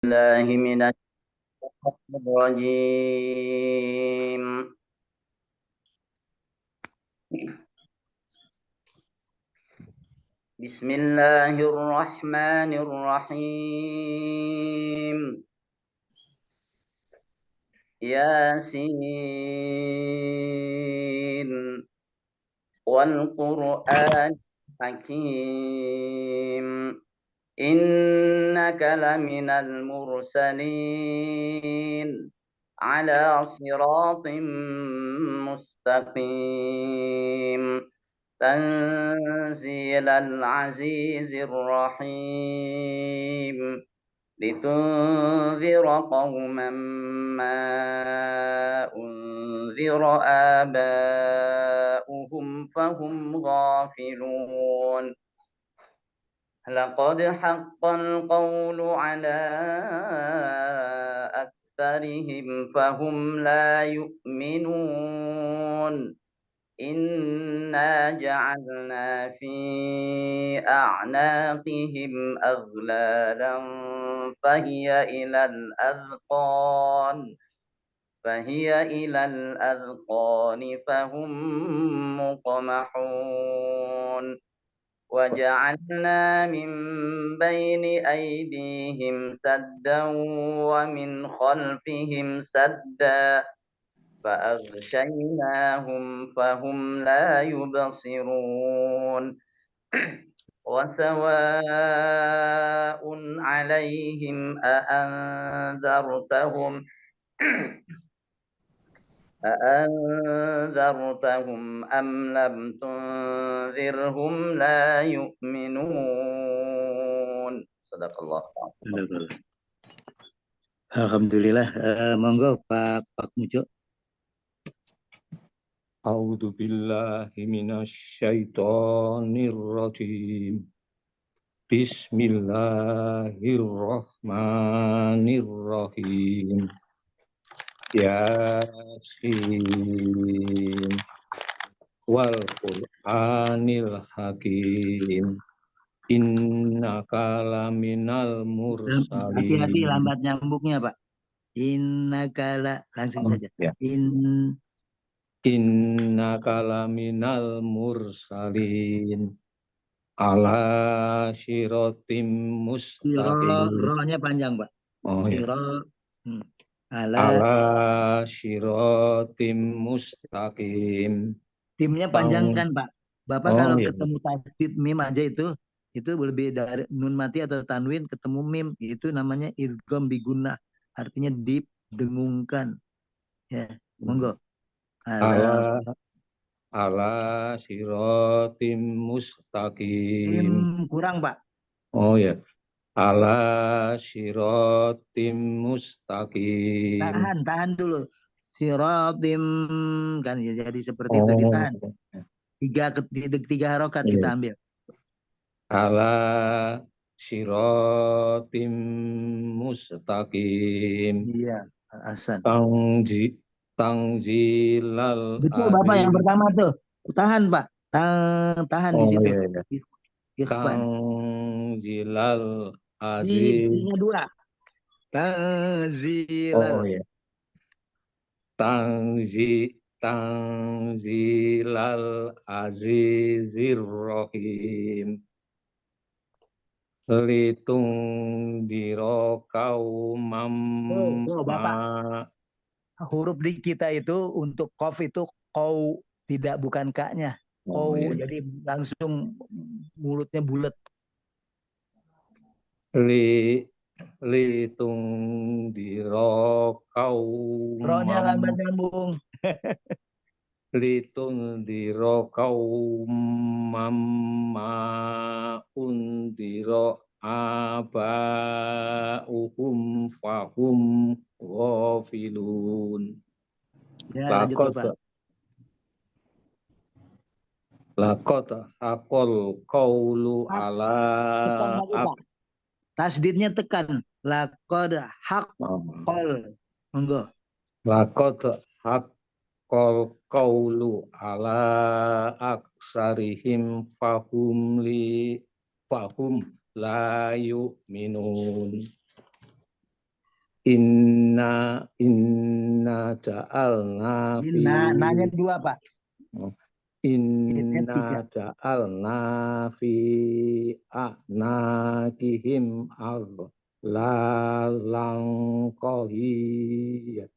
الله من الشيطان الرجيم. بسم الله الرحمن الرحيم. ياسين والقرآن الحكيم إنك لمن المرسلين على صراط مستقيم تنزيل العزيز الرحيم لتنذر قوما ما أنذر آباؤهم فهم غافلون. لقد حق القول على أكثرهم فهم لا يؤمنون. إنا جعلنا في أعناقهم أغلالا فهي إلى الأذقان فهم مقمحون. وجعلنا من بين أيديهم سدا ومن خلفهم سدا فأغشيناهم فهم لا يبصرون. وسواء عليهم أأنذرتهم أم لم تنذرهم لا يؤمنون. صدق الله. Alhamdulillah. Monggo Pak Mujo. A'udzu billahi minasyaitonir rajim. Bismillahirrahmanirrahim. Yasin wal Qur'anil Hakim. Innaka laminal mursalin. Hati-hati lambat nyambungnya, Pak. Innaka langsung saja. Ya. Innaka laminal mursalin ala syiratim mustaqim. Rohnya panjang, Pak. Oh ya. Ala syiratim mustaqim. Timnya panjang kan, Pak? Bapak kalau ketemu tasdid mim aja itu lebih dari nun mati atau tanwin ketemu mim, itu namanya idgham bigunnah, artinya didengungkan. Ya, monggo. Ala siratim mustaqim. Kurang, Pak. Oh ya. Ala siratim mustaqim. Tahan dulu. Siratim kan jadi seperti itu, ditahan. Tiga harokat kita ambil. Ala siratim mustaqim. Iya, Hasan. Tangzilal betul Bapak yang pertama tuh. Tahan, Pak. Tahan di situ. Iya. Tangzilal aziz. Ini dua. Tangzilal. Oh iya. Tangzilal azizir rahim. Litung diro kaumam. Bapak. Huruf di kita itu untuk qaf itu qau, tidak bukan ka-nya. Qau, jadi langsung mulutnya bulat. Litung diro kaumam. Rohnya lambat nyambung. Litung diro kaumam undiro abauhum fahum ghafilun. Ya, lanjut, Pak. Laqad haqqal qawlu ala tasdidnya tekan. Laqad haqqal. Monggo. Laqad haqqal qawlu ala aksarihim fahum la yu'minun. inna ja'alna fi Nanya dua, Pak. Jilidnya tiga. inna ja'alna fi a'naqihim aghlalan qahiyya.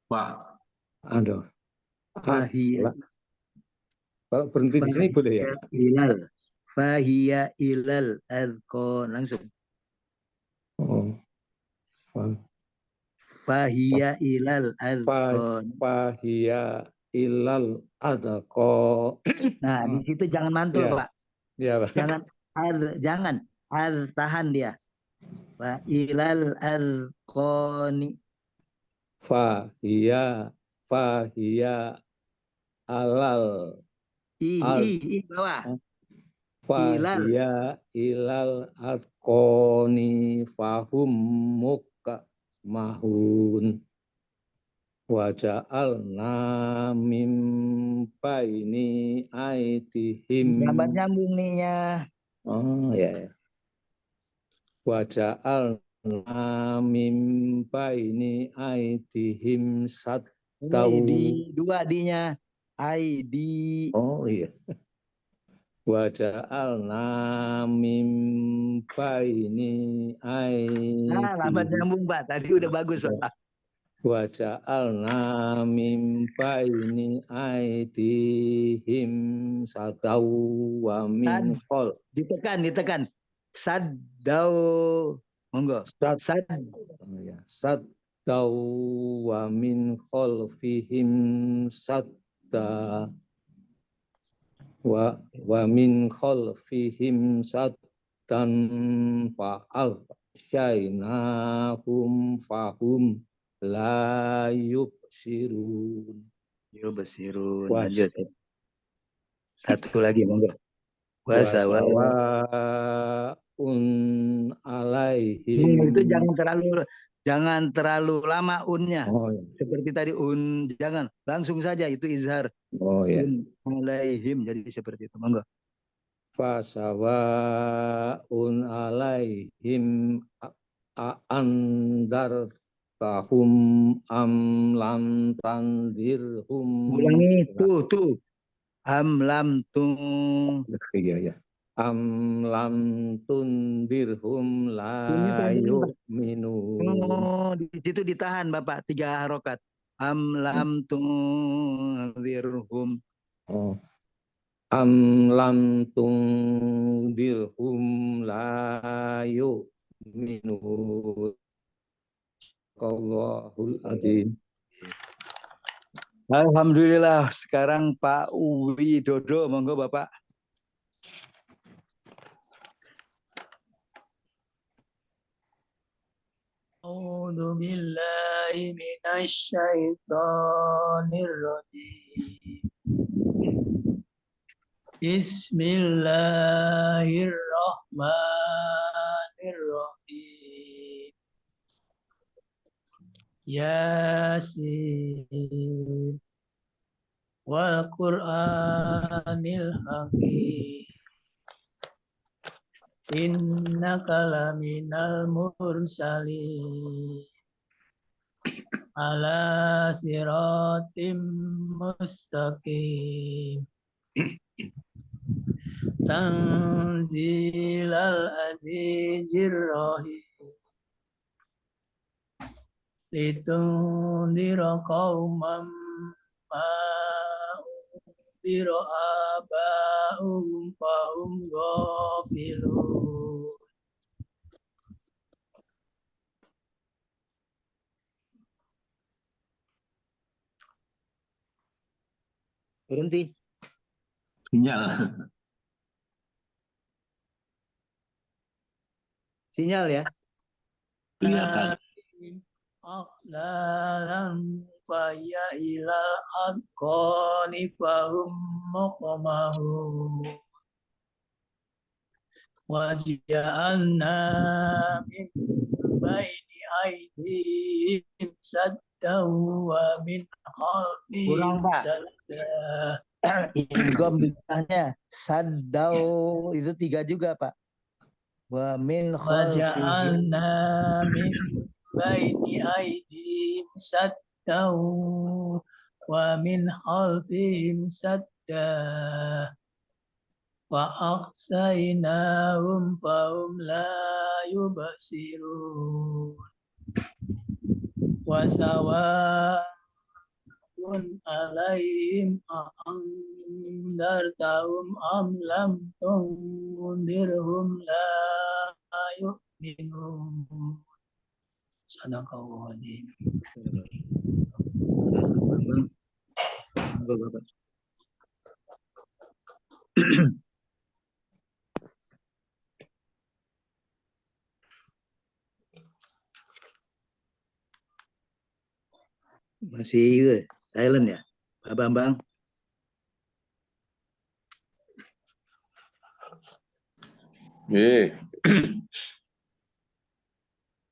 Pak. Aduh. Fahiyya. Kalau berhenti di sini boleh ya? Fahiyya ilal azqan. Langsung. Oh. Fahiyya ilal azqan. Fahiyya ilal adqa. Nah, di situ jangan mantul, Ya. Pak. Ya, Pak. Jangan tahan dia. Wa ilal azqani. Fahiyya alal I bawah. Fahiyya ilal adqani fahum mahun wa ja'alna mim baini aitihim. Gambar nyambung nih ya. Oh ya. Wa ja'alna mim baini aitihim Di dua D-nya. ID. Oh iya. Wa ja'alna mim baini aitihim. Lambat nyambung, Pak. Tadi udah bagus, Pak. Wa ja'alna mim baini aitihim sadaw wa min khol. Ditekan. Saddau. Monggo. Saddaw wa min khalfihim sadda wa min khalfihim saddan fa'aghshaynahum fahum la yubsirun. Lanjut. Satu lagi, monggo. Alaihim. Itu jangan terlalu lama unnya. Oh, iya. Seperti tadi jangan langsung saja itu izhar. Oh ya. Alaihim jadi seperti itu. Monggo. Fasawaun alaihim andartahum am lam tandirhum. Ulangi tuh. Am lam tung. Iya. Am lam tundirhum la yu'minun. Oh, di situ ditahan Bapak 3 harokat. Am lam tundirhum. Oh. Am lam tundirhum la yu'minun. Allahul adzim. Alhamdulillah. Sekarang Pak Widodo, monggo Bapak. A'udzu billahi minasy syaithanir rajim. Bismillahirrahmanirrahim. Yasin wal Qur'anil hakim. Innaka laminal mursalin ala siratim mustaqim. Tanzilal azizir rahim. Litundira qauman ma undira aba'um fahum ghafilun. Berhenti. Sinyal ya. Kelihatan. Aqlalan faya ilal adqani fahum muqmahun. Waja'alna min baini aydihim saddaw wa min khalfihim sadda. Idgham bidahnya saddau itu 3 juga Pak. Wa min Waja'alna min baini aydihim saddan wa min khalfihim sadda wa aqsaynahum fahum la yubsirun wa sawa'un alaihim a'andartahum am lam tundirhum la yu'minun. Sadaqallahu adzim. Monggo, Bapak. Masih silent ya, Pak Bambang?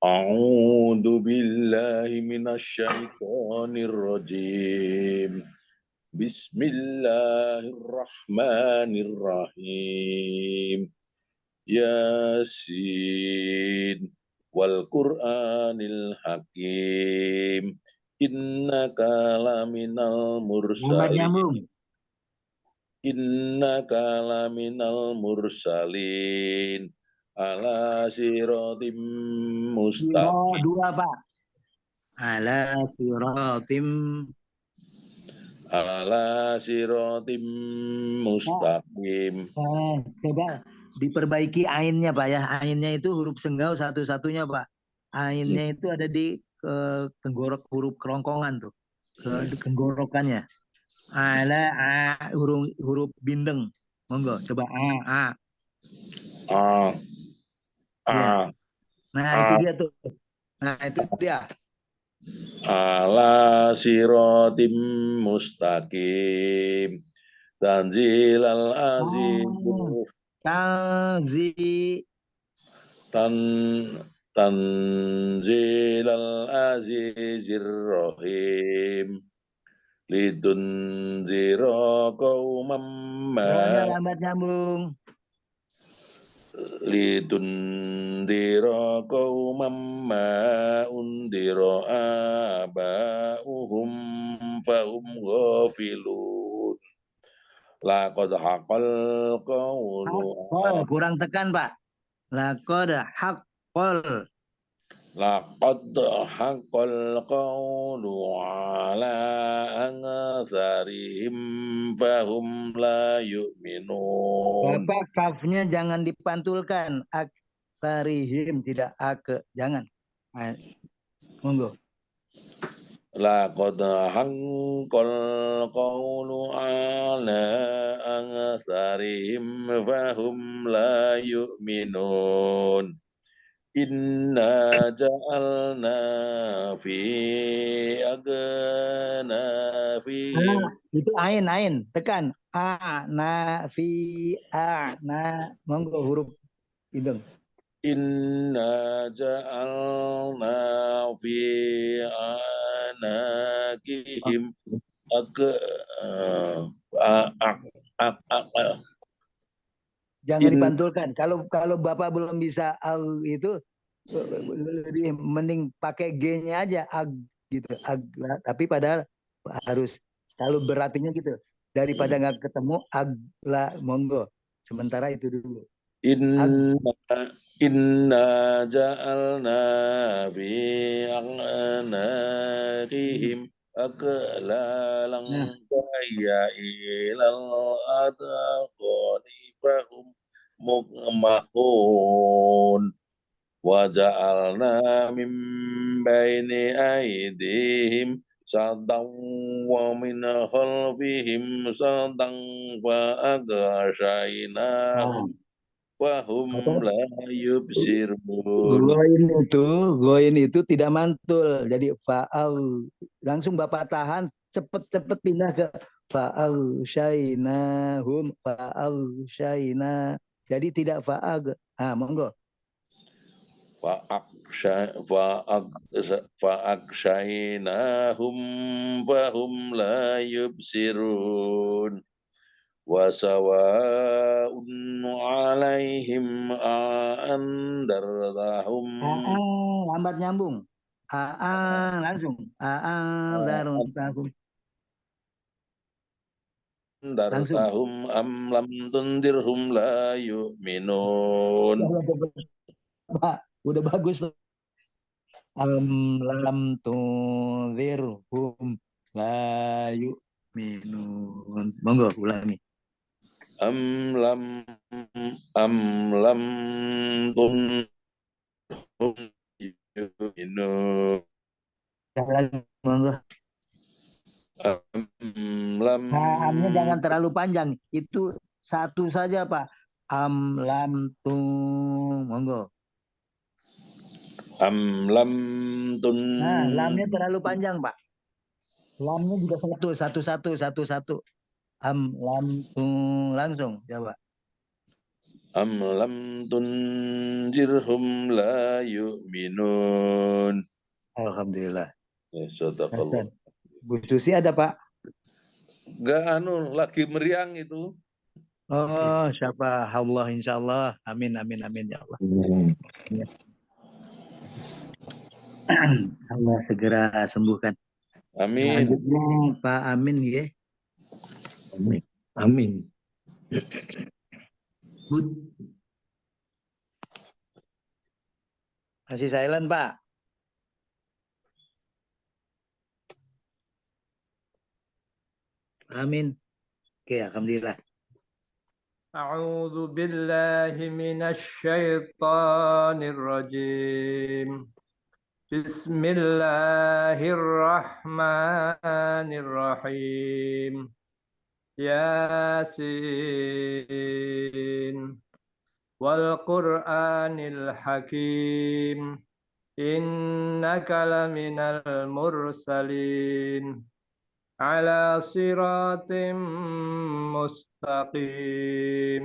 A'udzu billahi minasyaitonir rajim. Bismillahirrahmanirrahim. Yasin wal Qur'anil Hakim. Innaka laminal mursalin. Innaka laminal mursalin ala siratim mustaqim. Dua, Pak. Ala siratim mustaqim. Coba diperbaiki ainnya, Pak ya. Ainnya itu huruf senggau satu-satunya, Pak. Ainnya itu ada di tenggorok huruf kerongkongan tuh. Tenggorokannya. Ala huruf bindeng. Monggo, coba a. Ya. Nah, itu dia tuh. Nah, itu dia. Ala siratim mustaqim. Tanzilal aziz. Tanzilal azizir rahim. Lidunzira qauman lambat nyambung. Lidundira qauman ma undira aba'uhum fahum ghafilun. Laqad haqqal qawlu. Kurang tekan, Pak. Laqad haqqal qawlu ala aktharihim fahum la yu'minun. Bapak kafnya jangan dipantulkan. Aktsarihim, tidak ake, jangan. Monggo. Laqad haqqal qawlu ala aktharihim fahum la yu'minun. Inna ja'alna fi agnafihim. Itu ain, tekan. Monggo huruf hidung. Inna ja'alna fi anakihim jangan dipantulkan. Kalau Bapak belum bisa itu lebih mending pakai G-nya aja gitu. Tapi padahal harus selalu berartinya gitu. Daripada nggak ketemu agla, monggo. Sementara itu dulu. Inna ja'alna fi anakihim aglalang kaya ilal adaqani fahum mukmahun wa ja'alna min baini aidihim saddan wa min khalfihim saddan wa aghshaynahum fahum la yubsirun. Goin itu tidak mantul. Jadi fa'al. Langsung Bapak tahan, cepet-cepet pindah ke fa'al syainahum, fa'al syaina. Jadi tidak fa'ag. Monggo. Fa'akshainahum fahum la yubsirun. Wasawa'un alaihim andartahum. Lambat nyambung. Langsung. A'anzartahum. Langsung. Dartahum am lam tundirhum la yu'minun. Pak, udah bagus. Lam tunzirhum la yu'minun. Monggo ulangi. Am lam tundirhum yu'minun. Monggo. Hamnya jangan Am terlalu panjang. Itu satu saja, Pak. Lam tung. Monggo. lam tun Nah, lamnya terlalu panjang, Pak. Lamnya juga satu. Lam tung. Langsung, coba. am lam tundirhum la yu'minun. Alhamdulillah. Sadaqallah. Bu Susi ada, Pak? Enggak lagi meriang itu. Oh, siapa? Allah, insya Allah. Amin, ya Allah. Ya. Allah segera sembuhkan. Amin. Selanjutnya Pak Amin ya. Amin. Masih silent, Pak. Amin. Oke, alhamdulillah. أعوذ بالله من الشيطان الرجيم بسم الله الرحمن الرحيم ياسين والقرآن الحكيم إنك لمن المرسلين على صراط مستقيم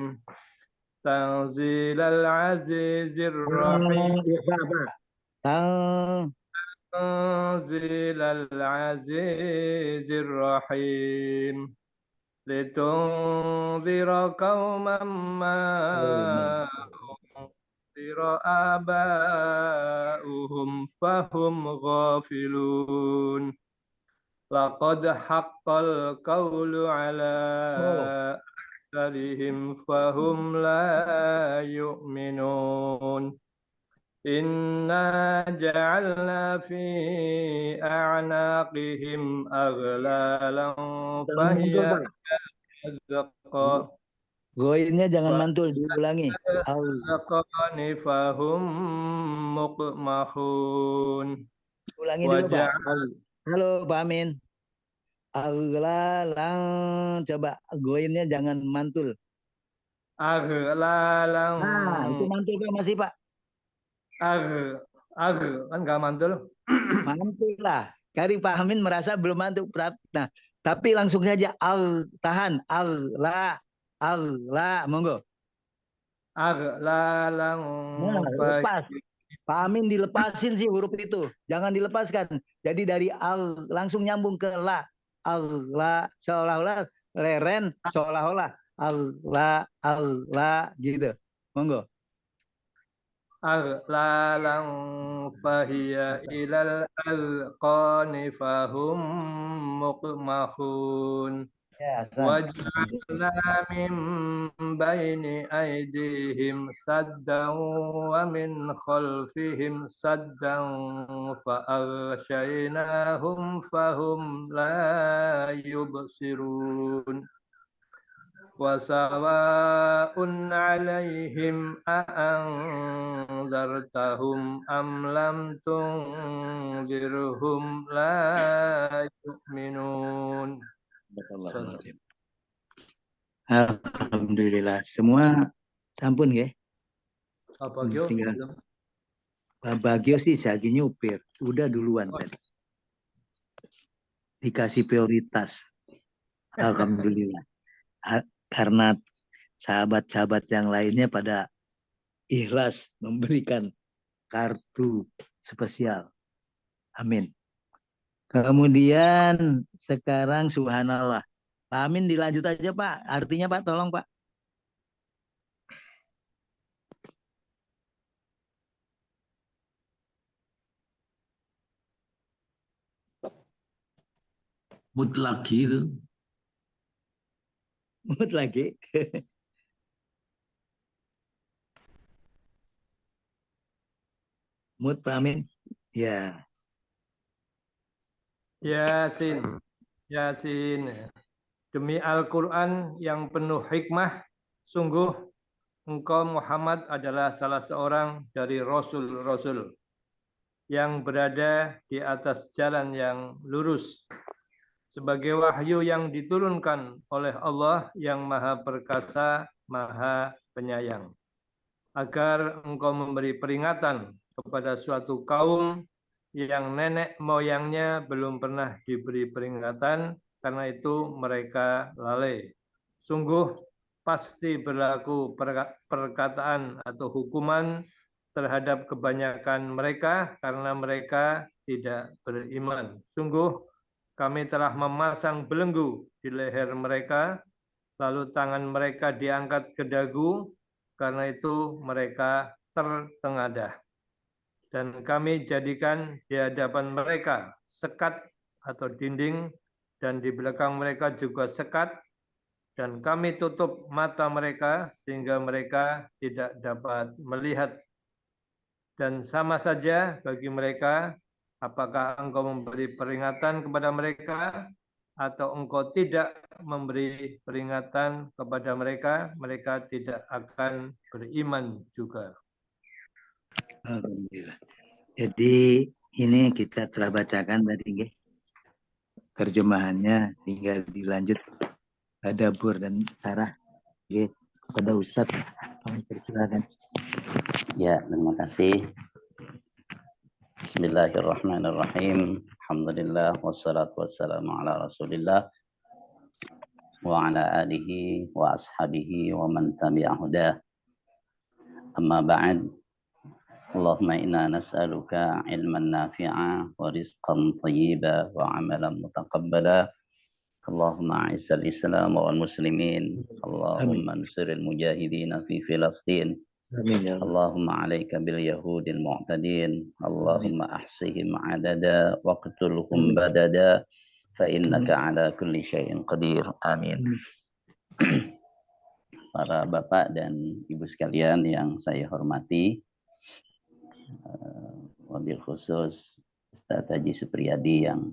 تنزيل العزيز الرحيم تنزيل العزيز الرحيم لتنذر قوما ما أنذر آباؤهم فهم غافلون لقد حق القول على أكثرهم فهم لا يؤمنون إنا جعلنا في أعناقهم أغلالا فهي أذقا Goinnya jangan mantul, diulangi. أذقان فهم مقمحون Ulangi dulu, Pak. Halo, Pak Amin. Aglalang, coba goinnya jangan mantul. Aglalang. Nah, itu mantul Pak, masih Pak. Kan nggak mantul. Mantul lah. Kali Pak Amin merasa belum mantul. Nah, tapi langsung saja tahan. Monggo. Aglalang. Nah, lepas. Pak Amin dilepasin sih huruf itu. Jangan dilepaskan. Jadi dari langsung nyambung ke la. Allah seolah-olah leren, seolah-olah Allah gitu. Monggo. Aglalang fahiya ilal alqani fahum muqmahun. وجعلنا من بين أيديهم سدا ومن خلفهم سدا فأغشيناهم فهم لا يبصرون وسواء عليهم أأنذرتهم أم لم تنذرهم لا يؤمنون. Alhamdulillah. Semua sampun ya. Pak Bagio sih lagi nyupir. Udah duluan tadi. Dikasih prioritas. Alhamdulillah. Karena sahabat-sahabat yang lainnya pada ikhlas memberikan kartu spesial. Amin. Kemudian sekarang subhanallah. Pak Amin dilanjut aja Pak. Artinya Pak, tolong Pak. mutlak gitu. Mut lagi. Mut Pak Amin. Ya. Yasin. Yasin. Demi Al-Quran yang penuh hikmah, sungguh engkau Muhammad adalah salah seorang dari Rasul-Rasul yang berada di atas jalan yang lurus sebagai wahyu yang diturunkan oleh Allah yang Maha Perkasa, Maha Penyayang, agar engkau memberi peringatan kepada suatu kaum yang nenek moyangnya belum pernah diberi peringatan, karena itu mereka lalai. Sungguh pasti berlaku perkataan atau hukuman terhadap kebanyakan mereka karena mereka tidak beriman. Sungguh kami telah memasang belenggu di leher mereka, lalu tangan mereka diangkat ke dagu, karena itu mereka tertengadah. Dan kami jadikan di hadapan mereka sekat atau dinding, dan di belakang mereka juga sekat, dan kami tutup mata mereka sehingga mereka tidak dapat melihat. Dan sama saja bagi mereka, apakah engkau memberi peringatan kepada mereka atau engkau tidak memberi peringatan kepada mereka, mereka tidak akan beriman juga. Alhamdulillah. Jadi ini kita telah bacakan tadi nggih. Terjemahannya tinggal dilanjut Dabur dan Sarah nggih kepada Ustaz. Kami persilakan. Ya, terima kasih. Bismillahirrahmanirrahim. Alhamdulillah wassalatu wassalamu ala Rasulillah wa ala alihi wa ashabihi wa man tabi'a hudah. Amma ba'd. Allahumma inna nas'aluka ilman nafi'a wa rizqan thayyiba wa amalan mutaqabbala. Allahumma a'izzal Islam wal muslimin. Allahumma ansiril mujahidin fi Filastin. Amin ya Allah. Allahumma alaika bil yahudil mu'tadin. Allahumma ahsihim adada waqtulhum badada fa innaka ala kulli syai'in qadir. Amin. Para bapak dan ibu sekalian yang saya hormati, wabil khusus Ustaz Haji Supriyadi yang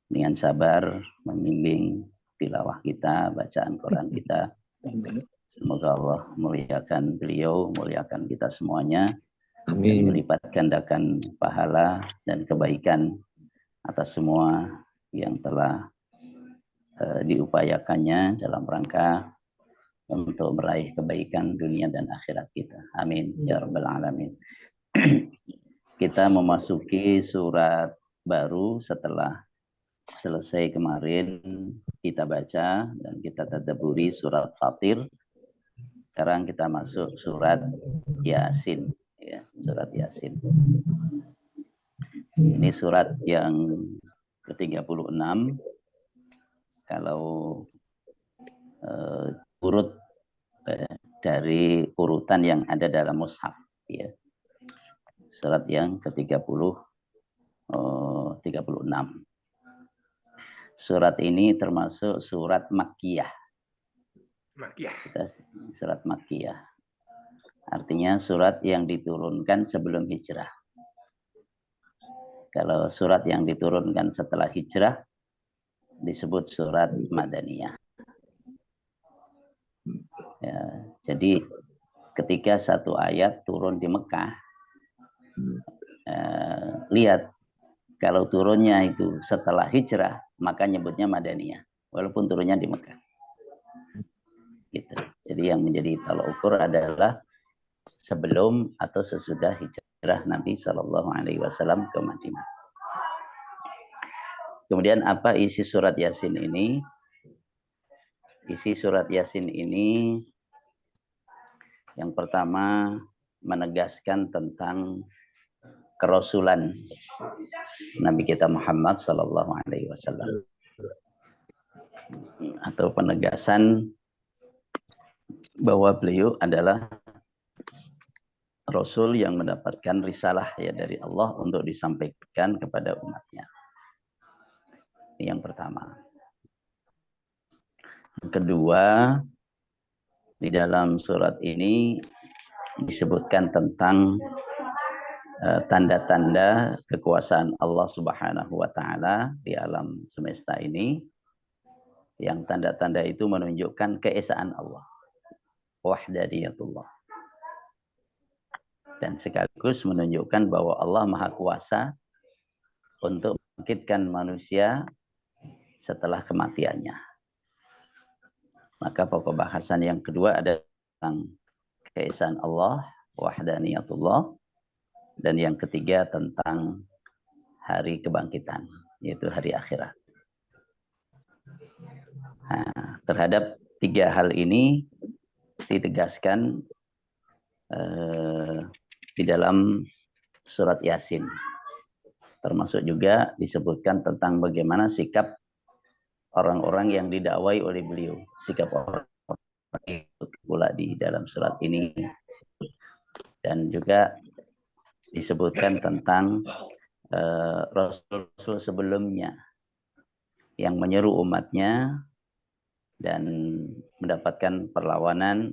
dengan sabar membimbing tilawah kita, bacaan Quran kita. Semoga Allah muliakan beliau, muliakan kita semuanya. Amin. Dan melipat gandakan pahala dan kebaikan atas semua yang telah diupayakannya dalam rangka untuk meraih kebaikan dunia dan akhirat kita. Amin ya rabbal alamin. Kita memasuki surat baru setelah selesai kemarin kita baca dan kita tadabburi surat Fatir. Sekarang kita masuk surat Yasin, ya, surat Yasin. Ini surat yang ke-36. Kalau urut dari urutan yang ada dalam mushaf, ya. Surat yang ke-36. Surat ini termasuk surat Makkiyah. Surat Makkiyah. Artinya surat yang diturunkan sebelum hijrah. Kalau surat yang diturunkan setelah hijrah disebut surat Madaniyah. Ya, jadi ketika satu ayat turun di Mekah, lihat kalau turunnya itu setelah hijrah, maka nyebutnya Madaniyah, walaupun turunnya di Mekah. Gitu. Jadi yang menjadi tolak ukur adalah sebelum atau sesudah hijrah Nabi Shallallahu Alaihi Wasallam ke Madinah. Kemudian apa isi surat Yasin ini? Isi surat Yasin ini yang pertama menegaskan tentang kerasulan Nabi kita Muhammad Shallallahu Alaihi Wasallam, atau penegasan bahwa beliau adalah Rasul yang mendapatkan risalah ya dari Allah untuk disampaikan kepada umatnya. Ini yang pertama. Yang kedua, di dalam surat ini disebutkan tentang tanda-tanda kekuasaan Allah Subhanahu wa taala di alam semesta ini. Yang tanda-tanda itu menunjukkan keesaan Allah, wahdaniyatullah. Dan sekaligus menunjukkan bahwa Allah Maha Kuasa untuk membangkitkan manusia setelah kematiannya. Maka pokok bahasan yang kedua ada tentang keesaan Allah, wahdaniyatullah, dan yang ketiga tentang hari kebangkitan, yaitu hari akhirat. Nah, terhadap tiga hal ini ditegaskan di dalam surat Yasin. Termasuk juga disebutkan tentang bagaimana sikap orang-orang yang didakwai oleh beliau. Sikap orang itu pula di dalam surat ini. Dan juga disebutkan tentang Rasul sebelumnya yang menyeru umatnya dan mendapatkan perlawanan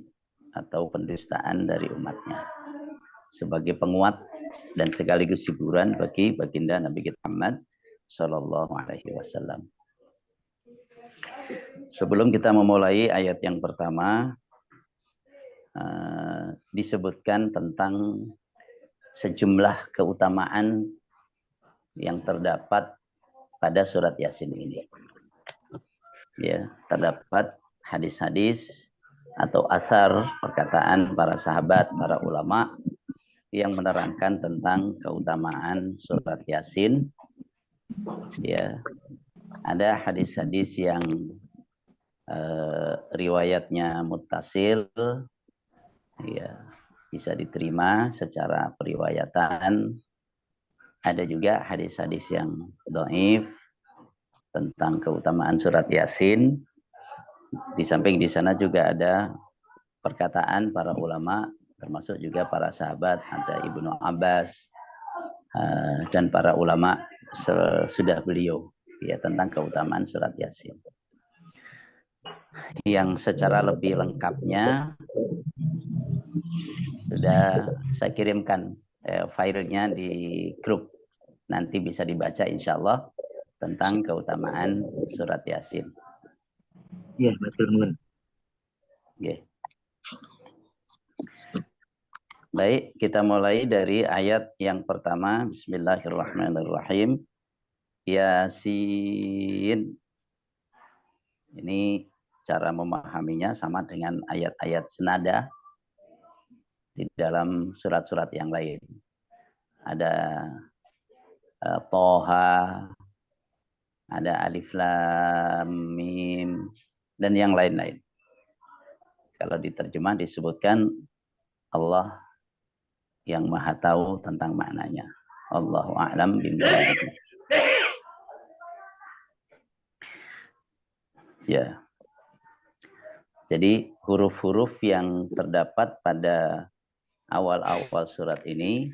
atau pendustaan dari umatnya sebagai penguat dan sekaligus hiburan bagi baginda Nabi kita Muhammad Sallallahu Alaihi Wasallam. Sebelum kita memulai ayat yang pertama, disebutkan tentang sejumlah keutamaan yang terdapat pada surat Yasin ini. Ya, terdapat hadis-hadis atau asar perkataan para sahabat, para ulama yang menerangkan tentang keutamaan surat Yasin. Ya, ada hadis-hadis yang riwayatnya muttasil, ya, bisa diterima secara periwayatan. Ada juga hadis-hadis yang dhaif tentang keutamaan surat Yasin. Di samping di sana juga ada perkataan para ulama, termasuk juga para sahabat, ada Ibnu Abbas dan para ulama sesudah beliau, ya, tentang keutamaan surat Yasin. Yang secara lebih lengkapnya sudah saya kirimkan filenya di grup, nanti bisa dibaca insya Allah tentang keutamaan surat Yasin. Iya, betul. Okay. Baik, kita mulai dari ayat yang pertama. Bismillahirrahmanirrahim. Yasin. Ini cara memahaminya sama dengan ayat-ayat senada di dalam surat-surat yang lain. Ada Toha, ada Alif Lam Mim, dan yang lain-lain. Kalau diterjemah disebutkan Allah yang maha tahu tentang maknanya. Allahu a'lam bimuradihi. Ya. Jadi huruf-huruf yang terdapat pada awal-awal surat ini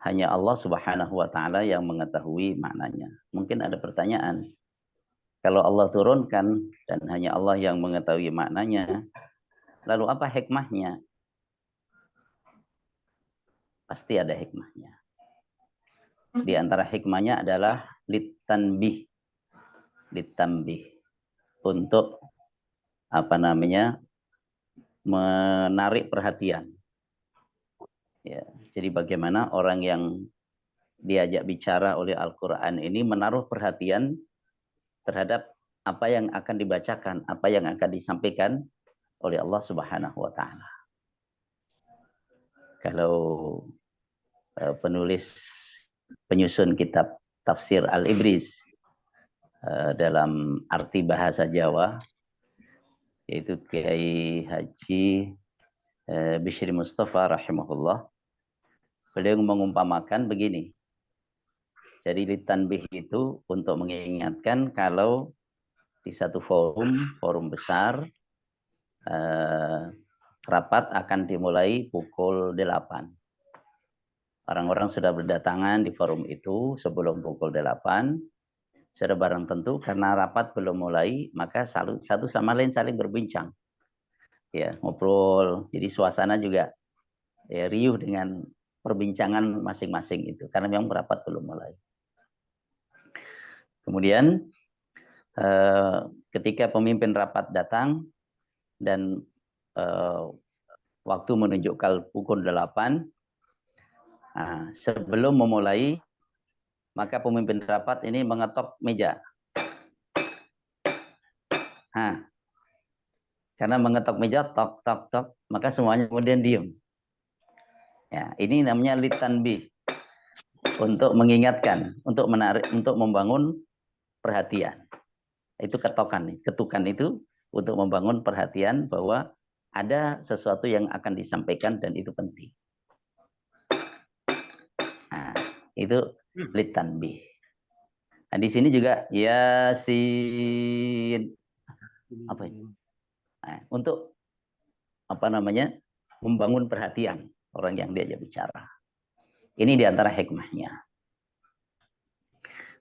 hanya Allah Subhanahu wa taala yang mengetahui maknanya. Mungkin ada pertanyaan. Kalau Allah turunkan dan hanya Allah yang mengetahui maknanya, lalu apa hikmahnya? Pasti ada hikmahnya. Di antara hikmahnya adalah litanbih. Untuk menarik perhatian. Ya, jadi bagaimana orang yang diajak bicara oleh Al-Quran ini menaruh perhatian terhadap apa yang akan dibacakan, apa yang akan disampaikan oleh Allah Subhanahu wa taala. Kalau penyusun kitab tafsir Al-Ibris dalam arti bahasa Jawa, yaitu Kiai Haji Bishri Mustafa rahimahullah, beliau mengumpamakan begini. Jadi litanbih itu untuk mengingatkan kalau di satu forum besar, rapat akan dimulai pukul 8. Orang-orang sudah berdatangan di forum itu sebelum pukul 8. Sudah barang tentu karena rapat belum mulai, maka satu sama lain saling berbincang. Ya, ngobrol. Jadi suasana juga ya, riuh dengan perbincangan masing-masing itu karena memang rapat belum mulai. Kemudian ketika pemimpin rapat datang dan waktu menunjukkan pukul 8, sebelum memulai, maka pemimpin rapat ini mengetok meja. Karena mengetok meja, tok, tok, tok, maka semuanya kemudian diem. Ya, ini namanya litanbih. Untuk mengingatkan, untuk menarik, untuk membangun perhatian. Itu ketokan, ketukan itu untuk membangun perhatian bahwa ada sesuatu yang akan disampaikan dan itu penting. Nah, itu litanbih. Nah, di sini juga Yasin. Apa ini? Nah, untuk membangun perhatian orang yang diajak bicara. Ini diantara hikmahnya.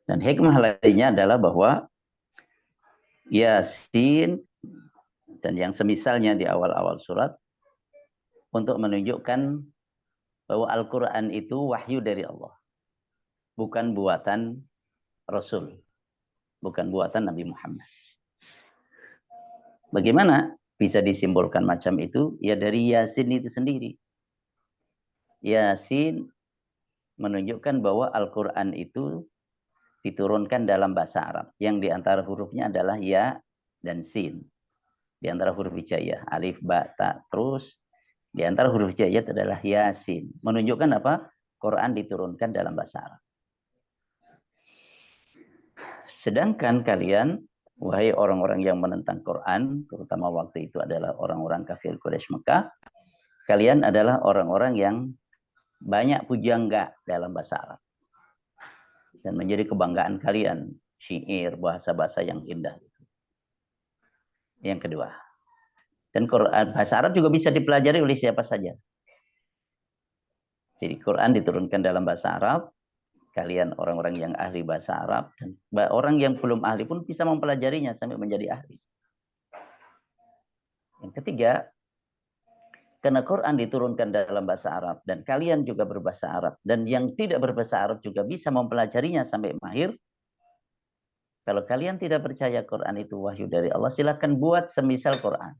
Dan hikmah lainnya adalah bahwa Yasin dan yang semisalnya di awal-awal surat untuk menunjukkan bahwa Al-Quran itu wahyu dari Allah. Bukan buatan Rasul. Bukan buatan Nabi Muhammad. Bagaimana bisa disimpulkan macam itu? Ya dari Yasin itu sendiri. Yasin menunjukkan bahwa Al-Quran itu diturunkan dalam bahasa Arab. Yang diantara hurufnya adalah ya dan sin. Di antara huruf hijaiyah, alif, ba, ta, terus di antara huruf hijaiyah adalah Yasin. Menunjukkan apa? Quran diturunkan dalam bahasa Arab. Sedangkan kalian, wahai orang-orang yang menentang Quran, terutama waktu itu adalah orang-orang kafir Quraisy Mekah, kalian adalah orang-orang yang banyak pujangga dalam bahasa Arab. Dan menjadi kebanggaan kalian, syair, bahasa-bahasa yang indah. Yang kedua, dan Quran bahasa Arab juga bisa dipelajari oleh siapa saja. Jadi Quran diturunkan dalam bahasa Arab, kalian orang-orang yang ahli bahasa Arab, dan orang yang belum ahli pun bisa mempelajarinya sampai menjadi ahli. Yang ketiga, karena Quran diturunkan dalam bahasa Arab, dan kalian juga berbahasa Arab, dan yang tidak berbahasa Arab juga bisa mempelajarinya sampai mahir. Kalau kalian tidak percaya Quran itu wahyu dari Allah, silakan buat semisal Quran.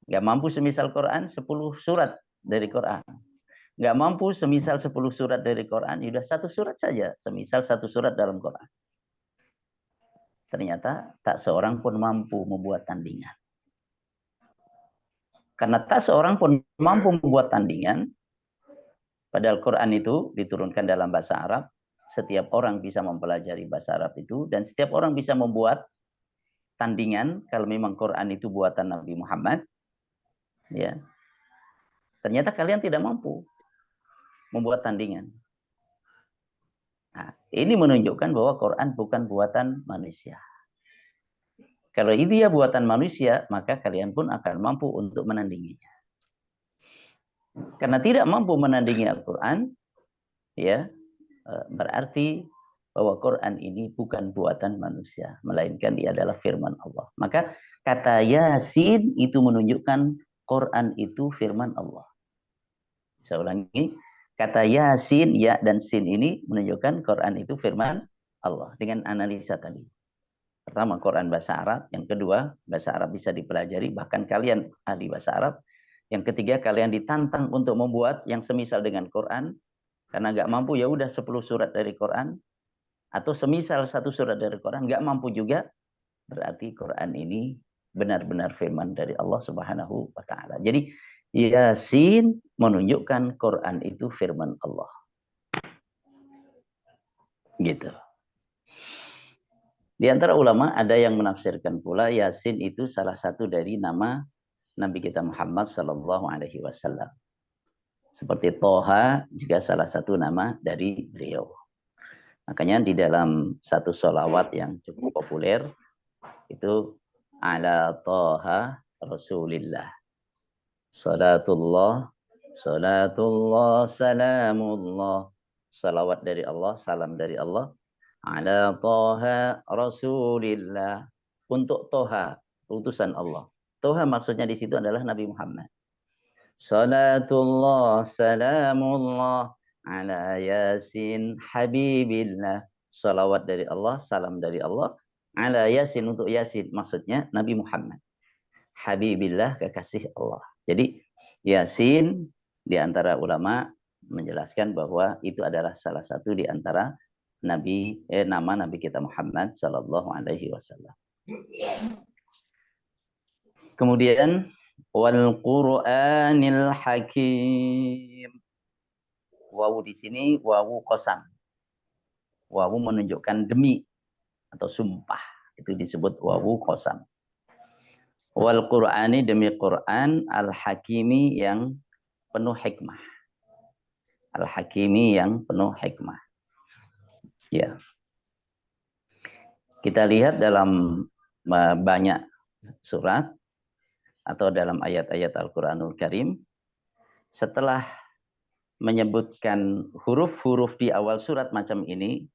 Nggak mampu semisal Quran, 10 surat dari Quran. Nggak mampu semisal 10 surat dari Quran, sudah 1 surat saja, semisal 1 surat dalam Quran. Ternyata tak seorang pun mampu membuat tandingan. Karena tak seorang pun mampu membuat tandingan, padahal Quran itu diturunkan dalam bahasa Arab, setiap orang bisa mempelajari bahasa Arab itu, dan setiap orang bisa membuat tandingan kalau memang Quran itu buatan Nabi Muhammad. Ya, ternyata kalian tidak mampu membuat tandingan. Nah, ini menunjukkan bahwa Quran bukan buatan manusia. Kalau itu ya buatan manusia, maka kalian pun akan mampu untuk menandinginya. Karena tidak mampu menandingi Al-Quran, ya, berarti bahwa Quran ini bukan buatan manusia, melainkan dia adalah firman Allah. Maka kata Yasin itu menunjukkan Quran itu firman Allah. Saya ulangi, kata Yasin, ya dan sin ini menunjukkan Quran itu firman Allah dengan analisa tadi. Pertama, Quran bahasa Arab. Yang kedua, bahasa Arab bisa dipelajari, bahkan kalian ahli bahasa Arab. Yang ketiga, kalian ditantang untuk membuat yang semisal dengan Quran. Karena nggak mampu, ya udah 10 surat dari Quran. Atau semisal 1 surat dari Quran, nggak mampu juga. Berarti Quran ini benar-benar firman dari Allah Subhanahu wa Ta'ala. Jadi Yasin menunjukkan Quran itu firman Allah. Gitu. Di antara ulama ada yang menafsirkan pula Yasin itu salah satu dari nama Nabi kita Muhammad sallallahu alaihi wasallam. Seperti Toha juga salah satu nama dari beliau. Makanya di dalam satu sholawat yang cukup populer itu ala Toha Rasulillah. Salatullah Salatullah, salamullah. Salawat dari Allah, salam dari Allah. Ala Toha Rasulillah. Untuk Toha, utusan Allah. Toha maksudnya di situ adalah Nabi Muhammad. Salatullah, salamullah. Ala Yasin Habibillah. Salawat dari Allah, salam dari Allah. Ala Yasin, untuk Yasin. Maksudnya Nabi Muhammad. Habibillah, kekasih Allah. Jadi Yasin di antara ulama menjelaskan bahwa itu adalah salah satu di antara nama Nabi kita Muhammad sallallahu alaihi wasallam. Kemudian wal Qur'anil Hakim. Wawu di sini wawu qasam. Wawu menunjukkan demi atau sumpah. Itu disebut wawu qasam. Wal Qur'ani, demi Quran, al-Hakimi yang penuh hikmah. Al-Hakimi yang penuh hikmah. Ya. Kita lihat dalam banyak surat atau dalam ayat-ayat Al-Qur'anul Karim, setelah menyebutkan huruf-huruf di awal surat macam ini,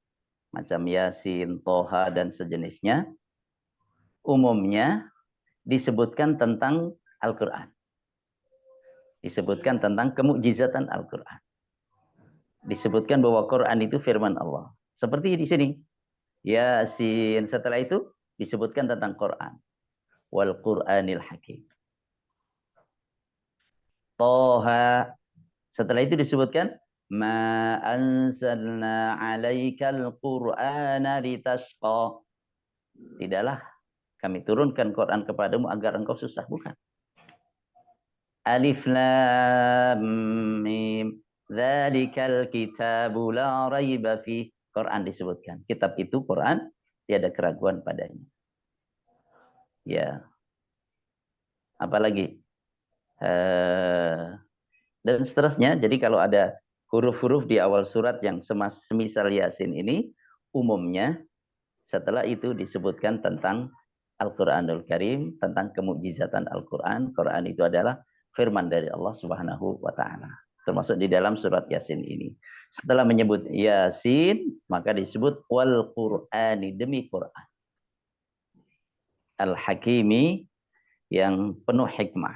macam Yasin, Toha, dan sejenisnya, umumnya disebutkan tentang Al-Quran. Disebutkan tentang kemukjizatan Al-Quran. Disebutkan bahwa Quran itu firman Allah. Seperti di sini. Yasin. Setelah itu disebutkan tentang Quran. Wal Qur'anil Hakim. Toha. Setelah itu disebutkan ma anzalna 'alaikal Qur'ana litashqa. Tidaklah kami turunkan Quran kepadamu agar engkau susah, bukan. Alif lam mim. Dzalikal kitabu la raiba fi. Quran disebutkan. Kitab itu Quran, tiada keraguan padanya. Ya. Apalagi? Dan seterusnya. Jadi kalau ada huruf-huruf di awal surat yang semisal Yasin ini, umumnya setelah itu disebutkan tentang Al-Quranul Karim, tentang kemukjizatan Al-Quran. Quran itu adalah firman dari Allah Subhanahu wa Ta'ala. Termasuk di dalam surat Yasin ini. Setelah menyebut Yasin, maka disebut wal Qur'ani, demi Quran. Al-Hakimi, yang penuh hikmah.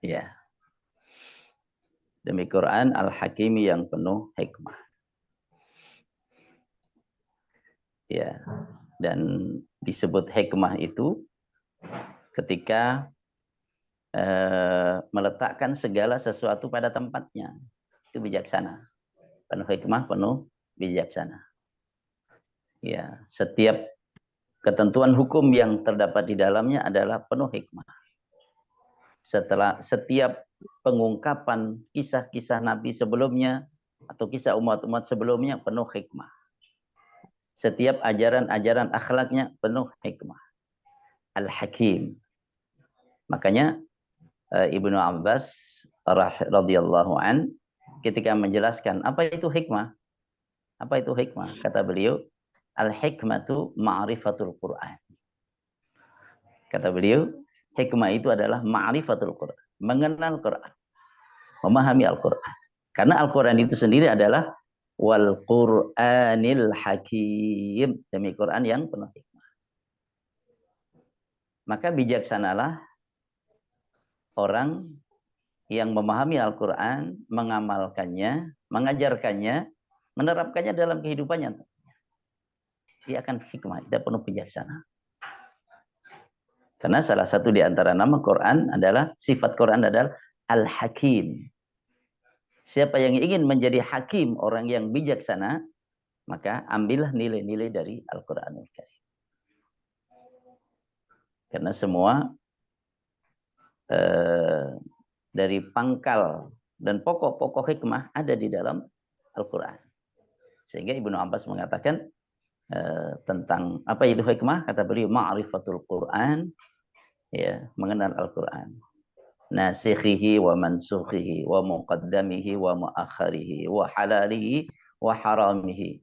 Ya. Demi Quran, Al-Hakimi yang penuh hikmah. Ya. Dan disebut hikmah itu ketika meletakkan segala sesuatu pada tempatnya. Itu bijaksana. Penuh hikmah, penuh bijaksana. Ya, setiap ketentuan hukum yang terdapat di dalamnya adalah penuh hikmah. Setelah setiap pengungkapan kisah-kisah Nabi sebelumnya atau kisah umat-umat sebelumnya penuh hikmah. Setiap ajaran-ajaran akhlaknya penuh hikmah. Al-Hakim. Makanya Ibnu Abbas radhiyallahu an ketika menjelaskan apa itu hikmah? Apa itu hikmah? Kata beliau, al-hikmatu ma'rifatul Qur'an. Kata beliau, hikmah itu adalah ma'rifatul Qur'an, mengenal Qur'an, memahami Al-Qur'an. Karena Al-Qur'an itu sendiri adalah wal Qur'anil Hakim, demi Quran yang penuh hikmah. Maka bijaksanalah orang yang memahami Al-Quran, mengamalkannya, mengajarkannya, menerapkannya dalam kehidupannya. Dia akan hikmah, dia penuh bijaksana. Karena salah satu di antara nama Quran adalah, sifat Quran adalah Al-Hakim. Siapa yang ingin menjadi hakim, orang yang bijaksana, maka ambillah nilai-nilai dari Al-Quranul Karim. Karena semua dari pangkal dan pokok-pokok hikmah ada di dalam Al-Quran. Sehingga Ibnu Abbas mengatakan tentang apa itu hikmah, kata beliau ma'rifatul Quran, ya, mengenal Al-Quran. Nasikhihi wa mansukhihi wa muqaddamihi wa muakharihi wa halalihi wa haramihi.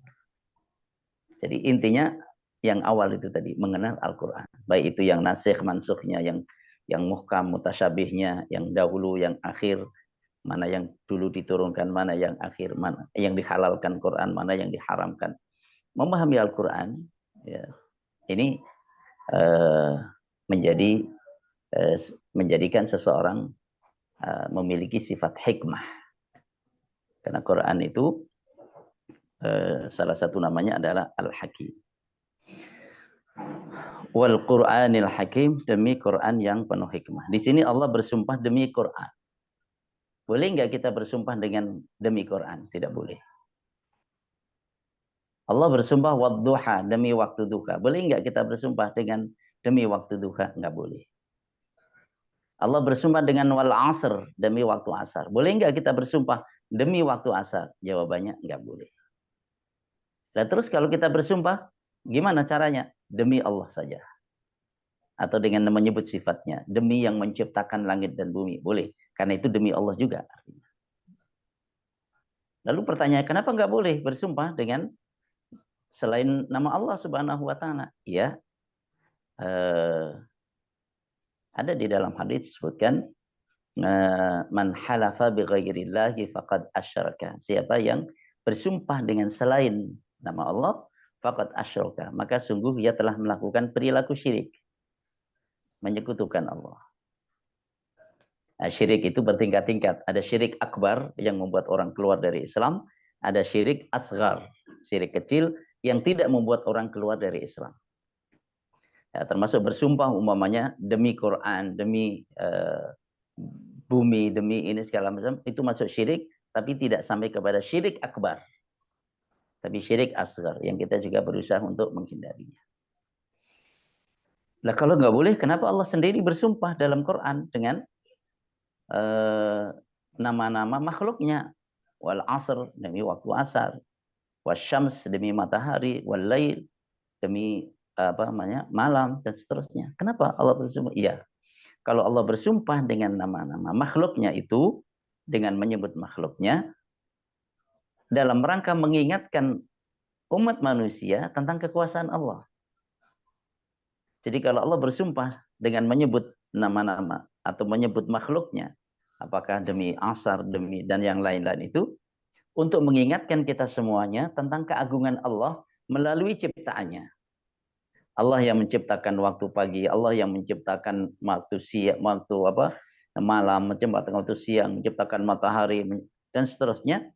Jadi intinya yang awal itu tadi mengenal Al-Quran. Baik itu yang nasikh mansukhnya, yang muhkam, mutasyabihnya, yang dahulu, yang akhir, mana yang dulu diturunkan, mana yang akhir, mana yang dihalalkan Quran, mana yang diharamkan. Memahami Al-Quran, ya, ini menjadikan seseorang memiliki sifat hikmah. Karena Quran itu salah satu namanya adalah Al-Hakim. Wal Qur'anil Hakim, demi Quran yang penuh hikmah. Di sini Allah bersumpah demi Quran. Boleh nggak kita bersumpah dengan demi Quran? Tidak boleh. Allah bersumpah wadduha, demi waktu duha. Boleh nggak kita bersumpah dengan demi waktu duha? Nggak boleh. Allah bersumpah dengan wal asr, demi waktu asar. Boleh nggak kita bersumpah demi waktu asar? Jawabannya nggak boleh. Nah terus kalau kita bersumpah, gimana caranya? Demi Allah saja. Atau dengan menyebut sifatnya. Demi yang menciptakan langit dan bumi. Boleh. Karena itu demi Allah juga. Lalu pertanyaan, kenapa nggak boleh bersumpah dengan selain nama Allah Subhanahu wa Ta'ala? Ya, ada di dalam hadis disebutkan, man halafa bi ghairillahi faqad asyraka. Siapa yang bersumpah dengan selain nama Allah, faqad asyraka, maka sungguh ia telah melakukan perilaku syirik, menyekutukan Allah. Nah, syirik itu bertingkat-tingkat. Ada syirik akbar yang membuat orang keluar dari Islam, ada syirik asghar, syirik kecil yang tidak membuat orang keluar dari Islam. Ya, termasuk bersumpah umpamanya demi Quran, demi bumi, demi ini segala macam, itu masuk syirik, tapi tidak sampai kepada syirik akbar. Tapi syirik asghar yang kita juga berusaha untuk menghindarinya. Nah kalau nggak boleh, kenapa Allah sendiri bersumpah dalam Quran dengan nama-nama makhluknya? Wal asr, demi waktu asar. Wasyams, demi matahari. Wal lail, demi malam, dan seterusnya. Kenapa Allah bersumpah? Iya. Kalau Allah bersumpah dengan nama-nama makhluknya itu, dengan menyebut makhluknya, dalam rangka mengingatkan umat manusia tentang kekuasaan Allah. Jadi kalau Allah bersumpah dengan menyebut nama-nama atau menyebut makhluknya, apakah demi asar, demi dan yang lain-lain itu, untuk mengingatkan kita semuanya tentang keagungan Allah melalui ciptaannya. Allah yang menciptakan waktu pagi, Allah yang menciptakan waktu siang, malam, menciptakan waktu siang, menciptakan matahari, dan seterusnya.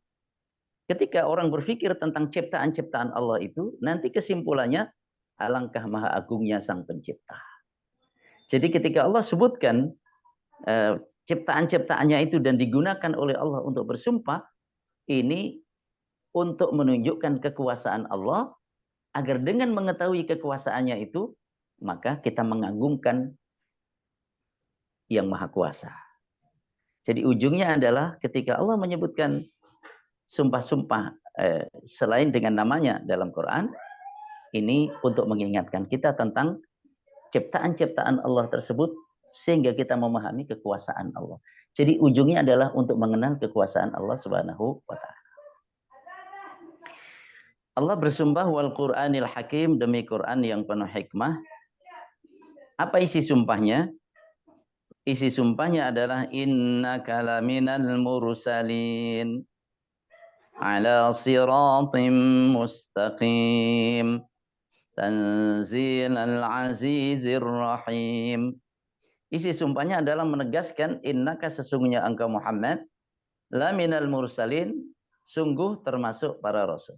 Ketika orang berpikir tentang ciptaan-ciptaan Allah itu, nanti kesimpulannya, alangkah maha agungnya Sang Pencipta. Jadi ketika Allah sebutkan ciptaan-ciptaannya itu dan digunakan oleh Allah untuk bersumpah, ini untuk menunjukkan kekuasaan Allah, agar dengan mengetahui kekuasaannya itu, maka kita mengagungkan yang maha kuasa. Jadi ujungnya adalah ketika Allah menyebutkan sumpah-sumpah selain dengan namanya dalam Quran, ini untuk mengingatkan kita tentang ciptaan-ciptaan Allah tersebut, sehingga kita memahami kekuasaan Allah. Jadi ujungnya adalah untuk mengenal kekuasaan Allah Subhanahu wa Ta'ala. Allah bersumpah wal Qur'anil Hakim, demi Quran yang penuh hikmah. Apa isi sumpahnya? Isi sumpahnya adalah innaka laminal mursalin ala siratim mustaqim tanzilal azizir rahim. Isi sumpahnya adalah menegaskan innaka, sesungguhnya engkau Muhammad, laminal mursalin, sungguh termasuk para rasul.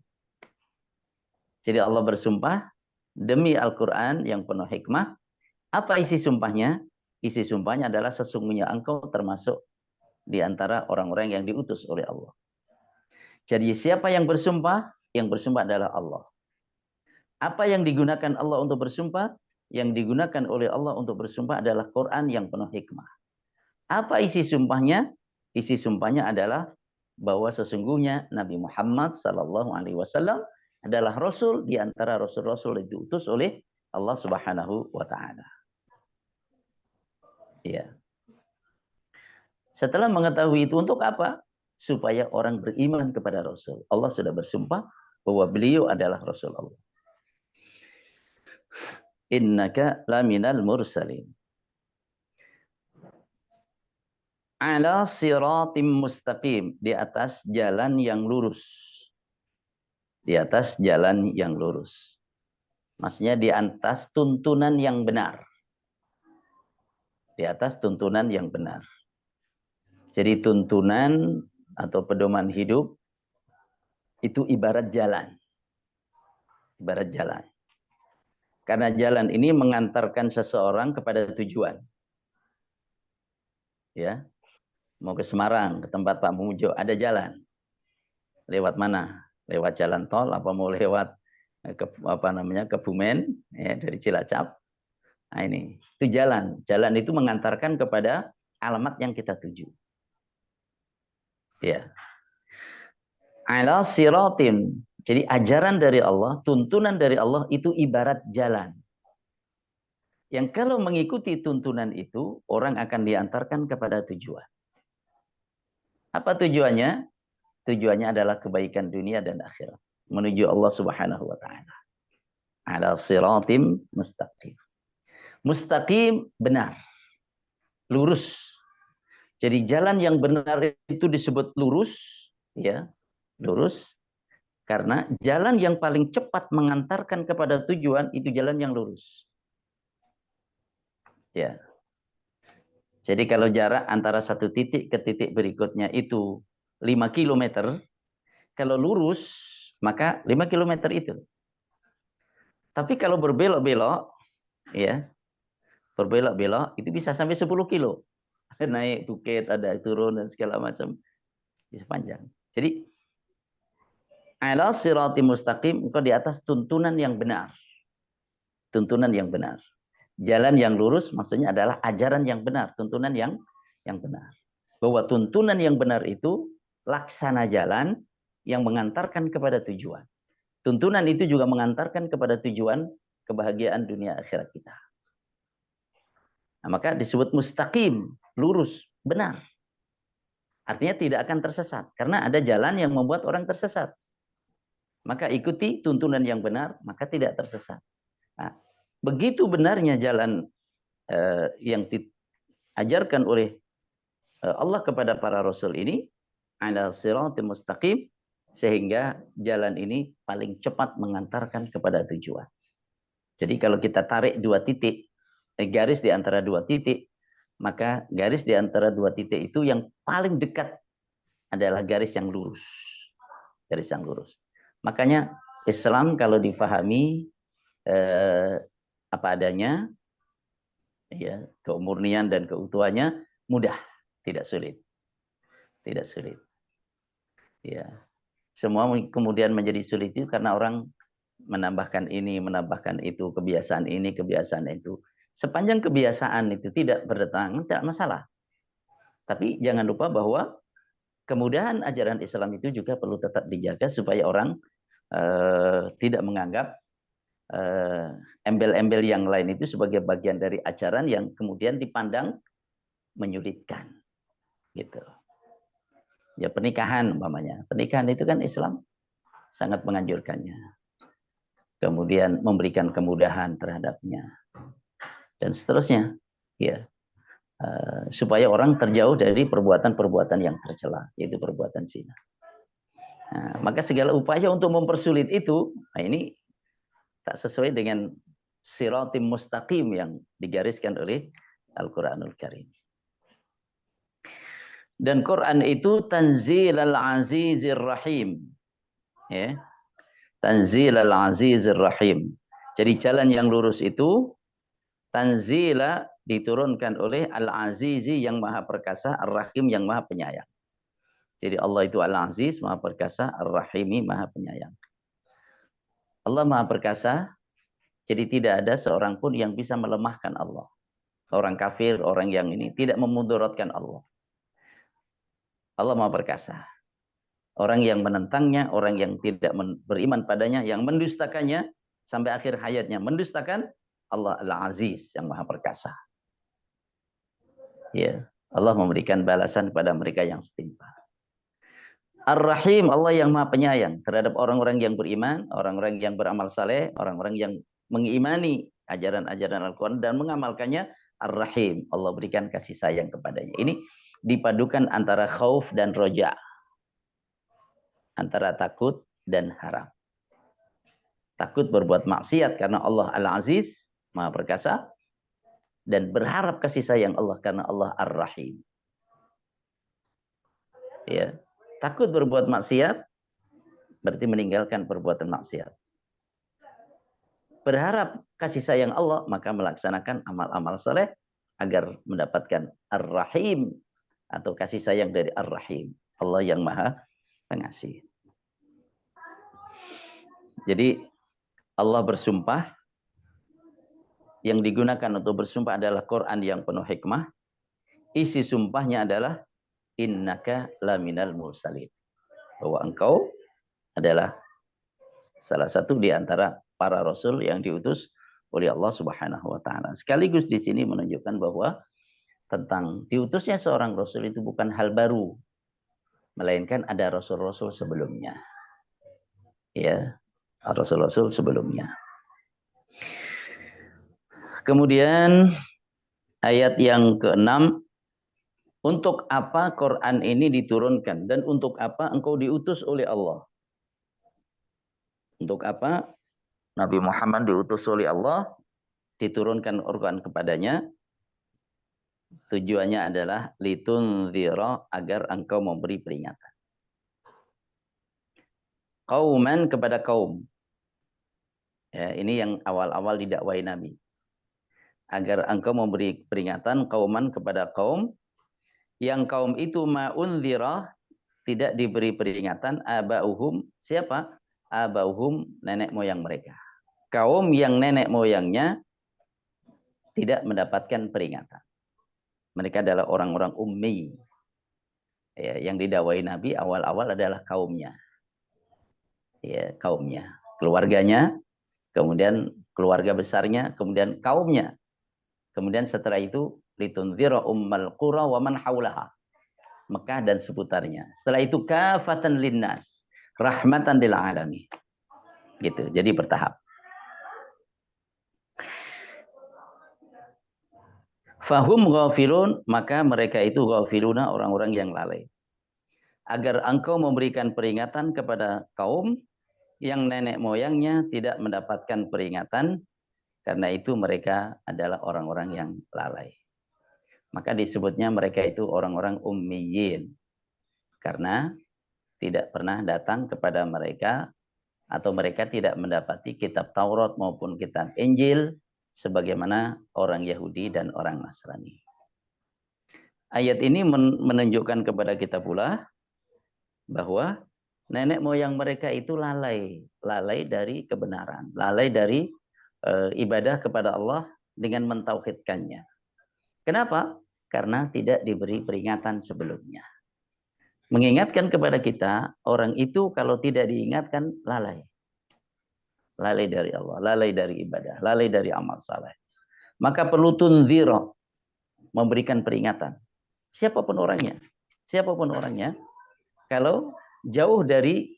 Jadi Allah bersumpah demi Al-Quran yang penuh hikmah. Apa isi sumpahnya? Isi sumpahnya adalah sesungguhnya engkau termasuk di antara orang-orang yang diutus oleh Allah. Jadi siapa yang bersumpah? Yang bersumpah adalah Allah. Apa yang digunakan Allah untuk bersumpah? Yang digunakan oleh Allah untuk bersumpah adalah Quran yang penuh hikmah. Apa isi sumpahnya? Isi sumpahnya adalah bahwa sesungguhnya Nabi Muhammad SAW adalah Rasul di antara Rasul-Rasul yang diutus oleh Allah Subhanahu wa Ta'ala. Ya. Setelah mengetahui itu, untuk apa? Supaya orang beriman kepada Rasul. Allah sudah bersumpah bahwa beliau adalah Rasul Allah. Innaka laminal mursalin. ala siratim mustaqim, di atas jalan yang lurus. Di atas jalan yang lurus. Maksudnya di atas tuntunan yang benar. Di atas tuntunan yang benar. Jadi tuntunan atau pedoman hidup itu ibarat jalan. Ibarat jalan. Karena jalan ini mengantarkan seseorang kepada tujuan. Ya. Mau ke Semarang, ke tempat Pak Mujo, ada jalan. Lewat mana? Lewat jalan tol apa mau lewat ke Kebumen ya, dari Cilacap. Nah, ini itu jalan. Jalan itu mengantarkan kepada alamat yang kita tuju. Ya. Ala siratim. Jadi ajaran dari Allah, tuntunan dari Allah itu ibarat jalan. Yang kalau mengikuti tuntunan itu, orang akan diantarkan kepada tujuan. Apa tujuannya? Tujuannya adalah kebaikan dunia dan akhirat. Menuju Allah Subhanahu wa ta'ala. Ala siratim mustaqim. Mustaqim benar. Lurus. Jadi jalan yang benar itu disebut lurus. Ya, lurus. Karena jalan yang paling cepat mengantarkan kepada tujuan itu jalan yang lurus. Ya. Jadi kalau jarak antara satu titik ke titik berikutnya itu 5 km, kalau lurus, maka 5 km itu. Tapi kalau berbelok-belok, ya, berbelok-belok, itu bisa sampai 10 kilo. Naik bukit, ada turun, dan segala macam. Bisa panjang. Jadi, ala sirati mustaqim, engkau di atas tuntunan yang benar. Tuntunan yang benar. Jalan yang lurus maksudnya adalah ajaran yang benar, tuntunan yang benar. Bahwa tuntunan yang benar itu laksana jalan yang mengantarkan kepada tujuan. Tuntunan itu juga mengantarkan kepada tujuan kebahagiaan dunia akhirat kita. Nah, maka disebut mustaqim, lurus, benar. Artinya tidak akan tersesat. Karena ada jalan yang membuat orang tersesat. Maka ikuti tuntunan yang benar, maka tidak tersesat. Nah, begitu benarnya jalan yang diajarkan oleh Allah kepada para rasul ini, ala siratim mustaqim, sehingga jalan ini paling cepat mengantarkan kepada tujuan. Jadi kalau kita tarik dua titik, garis di antara dua titik, maka garis di antara dua titik itu yang paling dekat adalah garis yang lurus. Garis yang lurus. Makanya Islam kalau difahami apa adanya, ya, keumurnian dan keutuhannya mudah, tidak sulit. Tidak sulit. Ya. Semua kemudian menjadi sulit itu karena orang menambahkan ini, menambahkan itu, kebiasaan ini, kebiasaan itu. Sepanjang kebiasaan itu tidak berdatangan, tidak masalah. Tapi jangan lupa bahwa kemudahan ajaran Islam itu juga perlu tetap dijaga supaya orang tidak menganggap embel-embel yang lain itu sebagai bagian dari ajaran yang kemudian dipandang menyulitkan. Gitu. Ya pernikahan umpamanya. Pernikahan itu kan Islam sangat menganjurkannya. Kemudian memberikan kemudahan terhadapnya. Dan seterusnya. Ya. Supaya orang terjauh dari perbuatan-perbuatan yang tercela, yaitu perbuatan zina. Nah, maka segala upaya untuk mempersulit itu, nah ini tak sesuai dengan siratim mustaqim yang digariskan oleh Al-Quranul Karim. Dan Quran itu Tanzilal Azizir Rahim. Ya. Tanzilal Azizir Rahim. Jadi jalan yang lurus itu tanzila diturunkan oleh Al-Azizi yang maha perkasa, Ar-Rahim yang maha penyayang. Jadi Allah itu Al-Aziz, maha perkasa, Ar-Rahimi maha penyayang. Allah maha perkasa, jadi tidak ada seorang pun yang bisa melemahkan Allah. Orang kafir, orang yang ini tidak memudaratkan Allah. Allah maha perkasa. Orang yang menentangnya, orang yang tidak beriman padanya, yang mendustakannya, sampai akhir hayatnya mendustakan, Allah Al-Aziz yang maha perkasa. Ya, Allah memberikan balasan kepada mereka yang setimpal. Ar-Rahim, Allah yang maha penyayang terhadap orang-orang yang beriman, orang-orang yang beramal saleh, orang-orang yang mengimani ajaran-ajaran Al-Quran dan mengamalkannya. Ar-Rahim, Allah berikan kasih sayang kepadanya. Ini dipadukan antara khauf dan roja, antara takut dan harap. Takut berbuat maksiat karena Allah Al-Aziz, Maha Perkasa, dan berharap kasih sayang Allah karena Allah Ar-Rahim. Ya, takut berbuat maksiat berarti meninggalkan perbuatan maksiat. Berharap kasih sayang Allah, maka melaksanakan amal-amal soleh agar mendapatkan Ar-Rahim atau kasih sayang dari Ar-Rahim, Allah yang Maha Pengasih. Jadi Allah bersumpah, yang digunakan untuk bersumpah adalah Quran yang penuh hikmah. Isi sumpahnya adalah innaka laminal mursalin, bahwa engkau adalah salah satu di antara para rasul yang diutus oleh Allah Subhanahu wa taala. Sekaligus di sini menunjukkan bahwa tentang diutusnya seorang rasul itu bukan hal baru, melainkan ada rasul-rasul sebelumnya. Ya, rasul-rasul sebelumnya. Kemudian ayat yang ke-6, untuk apa Quran ini diturunkan dan untuk apa engkau diutus oleh Allah? Untuk apa Nabi Muhammad diutus oleh Allah, diturunkan Al-Quran kepadanya? Tujuannya adalah litunzira, agar engkau memberi peringatan. Qauman, kepada kaum. Ya, ini yang awal-awal didakwai Nabi. Agar engkau memberi peringatan, qauman, kepada kaum, yang kaum itu ma'unzira, tidak diberi peringatan, aba'uhum, siapa? Aba'uhum, nenek moyang mereka. Kaum yang nenek moyangnya tidak mendapatkan peringatan. Mereka adalah orang-orang ummi. Ya, yang didakwai Nabi awal-awal adalah kaumnya. Ya, kaumnya. Keluarganya, kemudian keluarga besarnya, kemudian kaumnya. Kemudian setelah itu litunzira ummal qura wa man haulaha, Mekah dan seputarnya. Setelah itu kafatan linnas, rahmatan lil alamin. Gitu. Jadi bertahap. Fahum ghafilun, maka mereka itu ghafiluna, orang-orang yang lalai. Agar engkau memberikan peringatan kepada kaum yang nenek moyangnya tidak mendapatkan peringatan, karena itu mereka adalah orang-orang yang lalai. Maka disebutnya mereka itu orang-orang ummiyin, karena tidak pernah datang kepada mereka, atau mereka tidak mendapati kitab Taurat maupun kitab Injil sebagaimana orang Yahudi dan orang Nasrani. Ayat ini menunjukkan kepada kita pula bahwa nenek moyang mereka itu lalai dari kebenaran, lalai dari ibadah kepada Allah dengan mentauhidkannya. Kenapa? Karena tidak diberi peringatan sebelumnya. Mengingatkan kepada kita, orang itu kalau tidak diingatkan lalai. Lalai dari Allah, lalai dari ibadah, lalai dari amal saleh. Maka perlu tunziro, memberikan peringatan. Siapapun orangnya, kalau jauh dari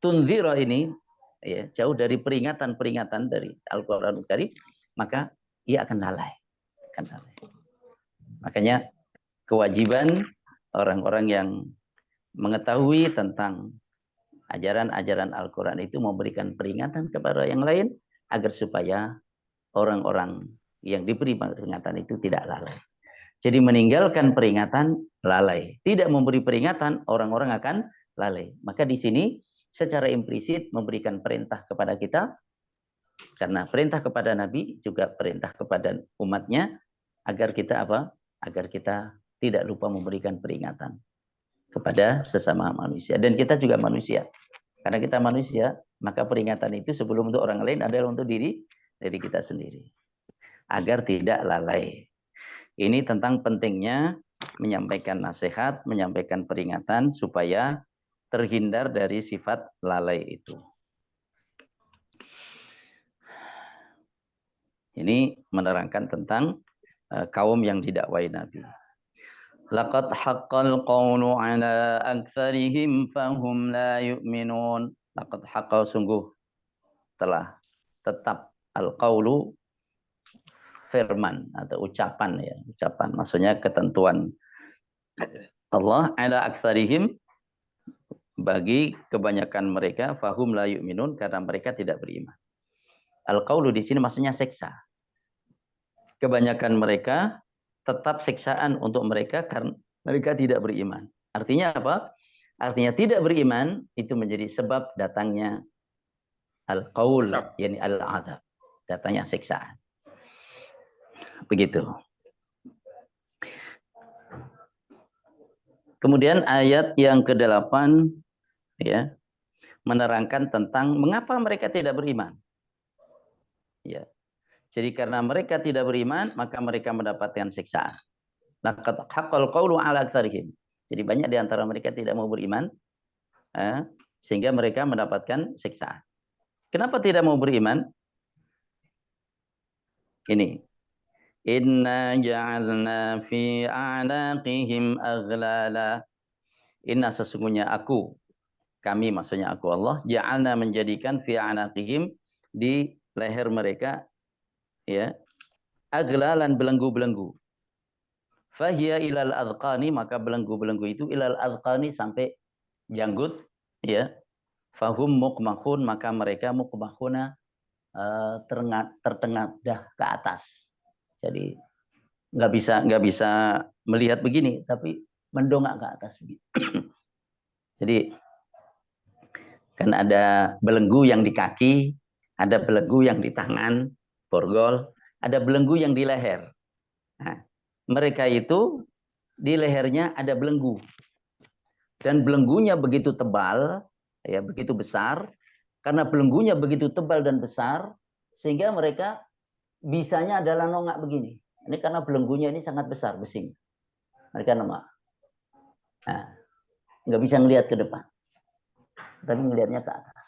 tunziro ini, ya, jauh dari peringatan-peringatan dari Al-Quran Karim, maka ia akan lalai. Makanya kewajiban orang-orang yang mengetahui tentang ajaran-ajaran Al-Quran itu memberikan peringatan kepada yang lain, agar supaya orang-orang yang diberi peringatan itu tidak lalai. Jadi meninggalkan peringatan lalai, tidak memberi peringatan orang-orang akan lalai. Maka di sini secara implisit memberikan perintah kepada kita, karena perintah kepada Nabi juga perintah kepada umatnya, agar kita apa? Agar kita tidak lupa memberikan peringatan kepada sesama manusia. Dan kita juga manusia. Karena kita manusia, maka peringatan itu sebelum untuk orang lain adalah untuk diri kita sendiri. Agar tidak lalai. Ini tentang pentingnya menyampaikan nasihat, menyampaikan peringatan supaya terhindar dari sifat lalai itu. Ini menerangkan tentang kaum yang didakwai Nabi. Laqad haqqal qawlu ala aktsarihim fahum la yu'minun. Laqad haqqa, sungguh telah tetap al-qawlu, firman atau ucapan, ya, ucapan maksudnya ketentuan Allah ala aktsarihim, bagi kebanyakan mereka, fahum la yu'minun, karena mereka tidak beriman. Al-qaulu di sini maksudnya siksa. Kebanyakan mereka tetap siksaan untuk mereka karena mereka tidak beriman. Artinya apa? Artinya tidak beriman itu menjadi sebab datangnya al-qaul, yakni al-'adzab, datangnya siksaan. Begitu. Kemudian ayat yang ke-8 ya, menerangkan tentang mengapa mereka tidak beriman. Ya. Jadi karena mereka tidak beriman, maka mereka mendapatkan siksaan. Laqad haqqal qawlu 'ala aktsarihim. Jadi banyak di antara mereka tidak mau beriman, sehingga mereka mendapatkan siksaan. Kenapa tidak mau beriman? Ini. Inna ja'alna fi a'naqihim aghlala. Inna, sesungguhnya kami maksudnya aku Allah, ja'alna menjadikan fi a'naqihim, di leher mereka, ya, aghlalan, belenggu-belenggu. Fahiya ilal adqani, maka belenggu-belenggu itu ilal adqani, sampai janggut, ya. Fahum muqmahun, maka mereka muqmahuna, tertengadah ke atas. Jadi nggak bisa melihat begini, tapi mendongak ke atas begitu. Jadi kan ada belenggu yang di kaki, ada belenggu yang di tangan, borgol, ada belenggu yang di leher. Nah, mereka itu di lehernya ada belenggu. Dan belenggunya begitu tebal, ya, begitu besar. Karena belenggunya begitu tebal dan besar, sehingga mereka bisanya adalah nongak begini. Ini karena belenggunya ini sangat besar, besing. Mereka nongak. Nah, nggak bisa ngelihat ke depan, tapi ngelihatnya ke atas.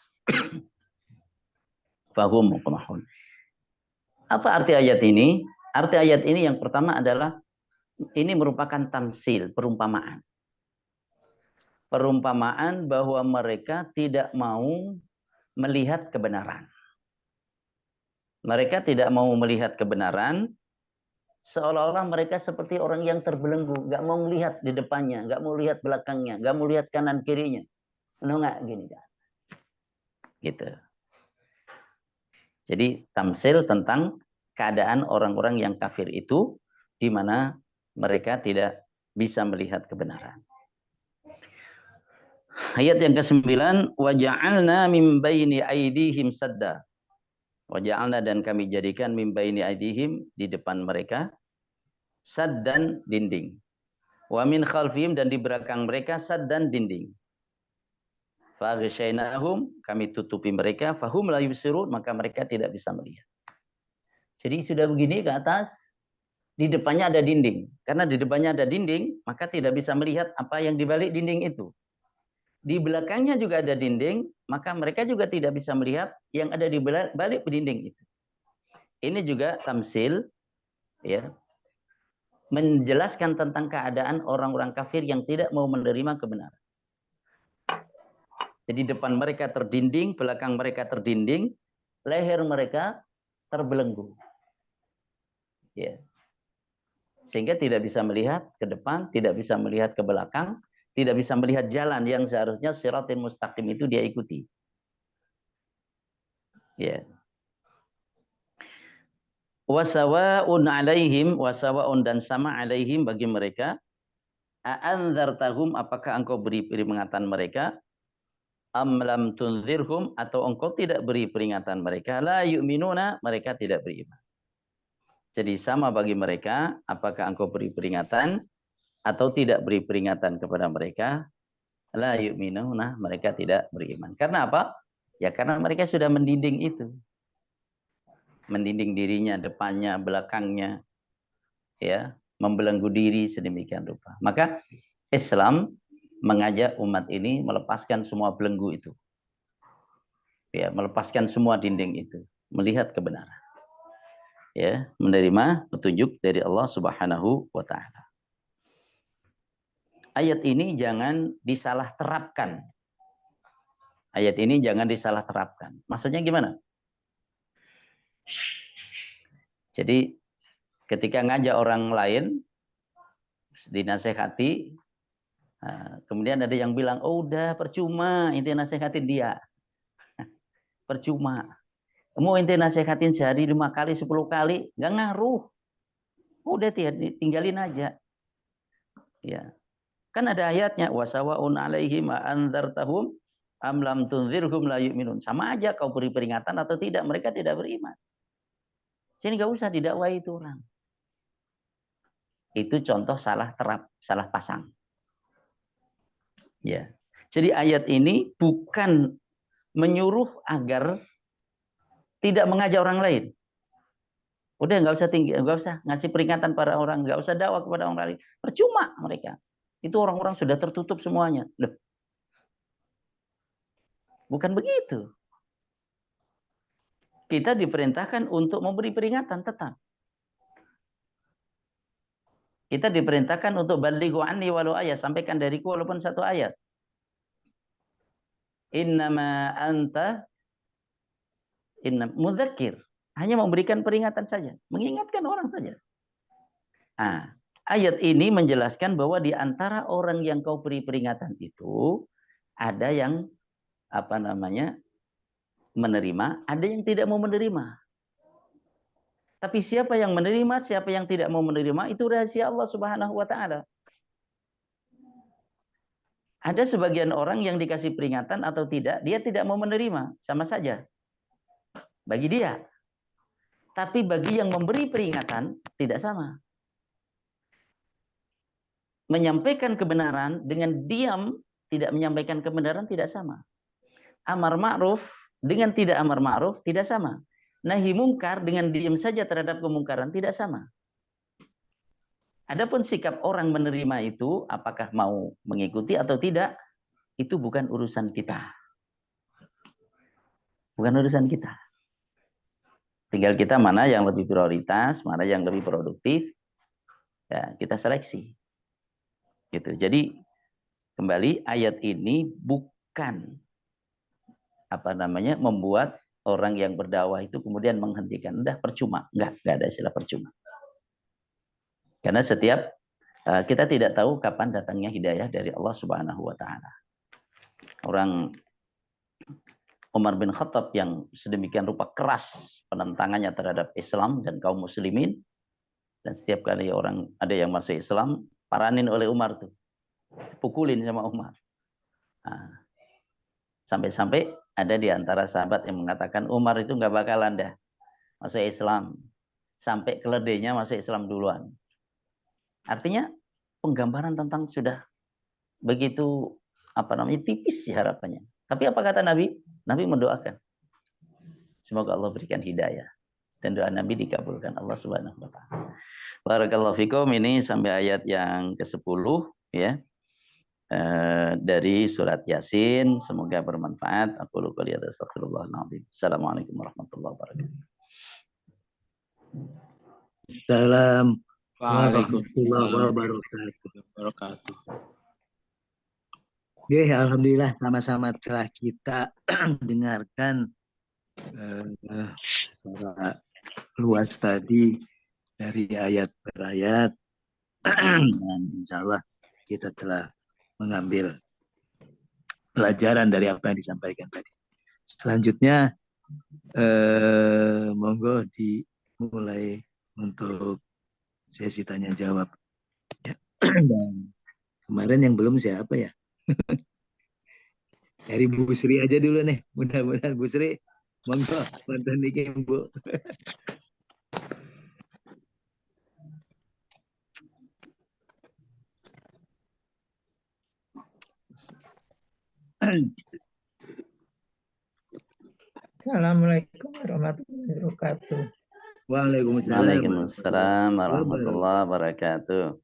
Fahum muqmahun. Apa arti ayat ini? Arti ayat ini yang pertama adalah ini merupakan tamsil, perumpamaan. Perumpamaan bahwa mereka tidak mau melihat kebenaran. Mereka tidak mau melihat kebenaran, seolah-olah mereka seperti orang yang terbelenggu, nggak mau melihat di depannya, nggak mau lihat belakangnya, nggak mau lihat kanan kirinya. Nggak gini kan. Gitu. Jadi tamsil tentang keadaan orang-orang yang kafir itu, di mana mereka tidak bisa melihat kebenaran. Ayat yang ke-9, waja'alna min baini aydihim sadda. Waja'alna, dan kami jadikan min baini aydihim, di depan mereka, saddan, dinding. Wa min khalfihim, dan di belakang mereka, saddan, dinding. Faghsyainahum, kami tutupi mereka, fahum la yubsirun, maka mereka tidak bisa melihat. Jadi sudah begini ke atas, di depannya ada dinding. Karena di depannya ada dinding, maka tidak bisa melihat apa yang di balik dinding itu. Di belakangnya juga ada dinding, maka mereka juga tidak bisa melihat yang ada di balik dinding itu. Ini juga tamsil, ya, menjelaskan tentang keadaan orang-orang kafir yang tidak mau menerima kebenaran. Jadi depan mereka terdinding, belakang mereka terdinding, leher mereka terbelenggu. Ya. Sehingga tidak bisa melihat ke depan, tidak bisa melihat ke belakang, tidak bisa melihat jalan yang seharusnya siratul mustaqim itu dia ikuti. Ya. Wasawa'un alaihim, wasawa'un, dan sama alaihim bagi mereka, a'anzartahum, apakah engkau beri peringatan mereka, am lam tunzirhum, atau engkau tidak beri peringatan mereka, la yu'minuna, mereka tidak beriman. Jadi sama bagi mereka, apakah engkau beri peringatan atau tidak beri peringatan kepada mereka, la yu'minuna, mereka tidak beriman. Karena apa? Ya karena mereka sudah mendinding itu. Mendinding dirinya, depannya, belakangnya, ya, membelenggu diri sedemikian rupa. Maka Islam mengajak umat ini melepaskan semua belenggu itu. Ya, melepaskan semua dinding itu, melihat kebenaran. Ya, menerima petunjuk dari Allah Subhanahu wa taala. Ayat ini jangan disalah terapkan. Ayat ini jangan disalah terapkan. Maksudnya gimana? Jadi ketika ngajak orang lain, dinasehati. Kemudian ada yang bilang, oh udah percuma ente nasehatin dia. Percuma. Mau ente nasehatin sehari 5 kali, 10 kali, nggak ngaruh. Udah tinggalin aja. Ya. Kan ada ayatnya, wasawaun alaihim anzartahum am lam tunzirhum la yu'minun. Sama aja kau beri peringatan atau tidak, mereka tidak beriman. Jadi nggak usah didakwai itu orang. Itu contoh salah terap, salah pasang. Ya. Jadi ayat ini bukan menyuruh agar tidak mengajak orang lain. Udah nggak usah ngasih peringatan pada orang, nggak usah dakwah kepada orang lain. Percuma mereka. Itu orang-orang sudah tertutup semuanya. Loh. Bukan begitu. Kita diperintahkan untuk memberi peringatan tetap. Kita diperintahkan untuk balighu anni walau ayat, sampaikan dariku walaupun 1 ayat. Innama anta mudzakir. Hanya memberikan peringatan saja, mengingatkan orang saja. Nah, ayat ini menjelaskan bahwa di antara orang yang kau beri peringatan itu ada yang menerima, ada yang tidak mau menerima. Tapi siapa yang menerima, siapa yang tidak mau menerima, itu rahasia Allah Subhanahu wa taala. Ada sebagian orang yang dikasih peringatan atau tidak, dia tidak mau menerima, sama saja. Bagi dia. Tapi bagi yang memberi peringatan, tidak sama. Menyampaikan kebenaran dengan diam, tidak menyampaikan kebenaran, tidak sama. Amar ma'ruf dengan tidak amar ma'ruf, tidak sama. Nahi mungkar dengan diam saja terhadap kemungkaran, tidak sama. Adapun sikap orang menerima itu, apakah mau mengikuti atau tidak, itu bukan urusan kita. Bukan urusan kita. Tinggal kita mana yang lebih prioritas, mana yang lebih produktif, ya kita seleksi. Gitu. Jadi kembali ayat ini bukan membuat orang yang berdakwah itu kemudian menghentikan. Udah percuma, enggak ada istilah percuma. Karena setiap kita tidak tahu kapan datangnya hidayah dari Allah Subhanahu wa taala. Orang Umar bin Khattab yang sedemikian rupa keras penentangannya terhadap Islam dan kaum muslimin, dan setiap kali orang ada yang masuk Islam paranin oleh Umar tuh, pukulin sama Umar. Nah, sampai-sampai ada di antara sahabat yang mengatakan Umar itu nggak bakalan dah masuk Islam sampai keledainya masuk Islam duluan. Artinya penggambaran tentang sudah begitu tipis sih harapannya. Tapi apa kata Nabi? Nabi mendoakan. Semoga Allah berikan hidayah. Dan doa Nabi dikabulkan Allah Subhanahu wa taala. Barakallahu fikum, ini sampai ayat yang ke-10 ya. Dari surat Yasin, semoga bermanfaat. Aku lupa lihat, astagfirullahaladzim. Assalamualaikum warahmatullahi wabarakatuh. Salam. Waalaikumsalam Warahmatullahi wabarakatuh. Oke, alhamdulillah sama-sama telah kita dengarkan secara luas tadi dari ayat per ayat, dan insya Allah kita telah mengambil pelajaran dari apa yang disampaikan tadi. Selanjutnya monggo dimulai untuk sesi tanya jawab. Ya. Dan kemarin yang belum siapa ya? Dari Bu Sri aja dulu nih. Mudah-mudahan Bu Sri, monggo bantu niki Bu. Assalamualaikum warahmatullahi wabarakatuh. Waalaikumsalam warahmatullahi wabarakatuh.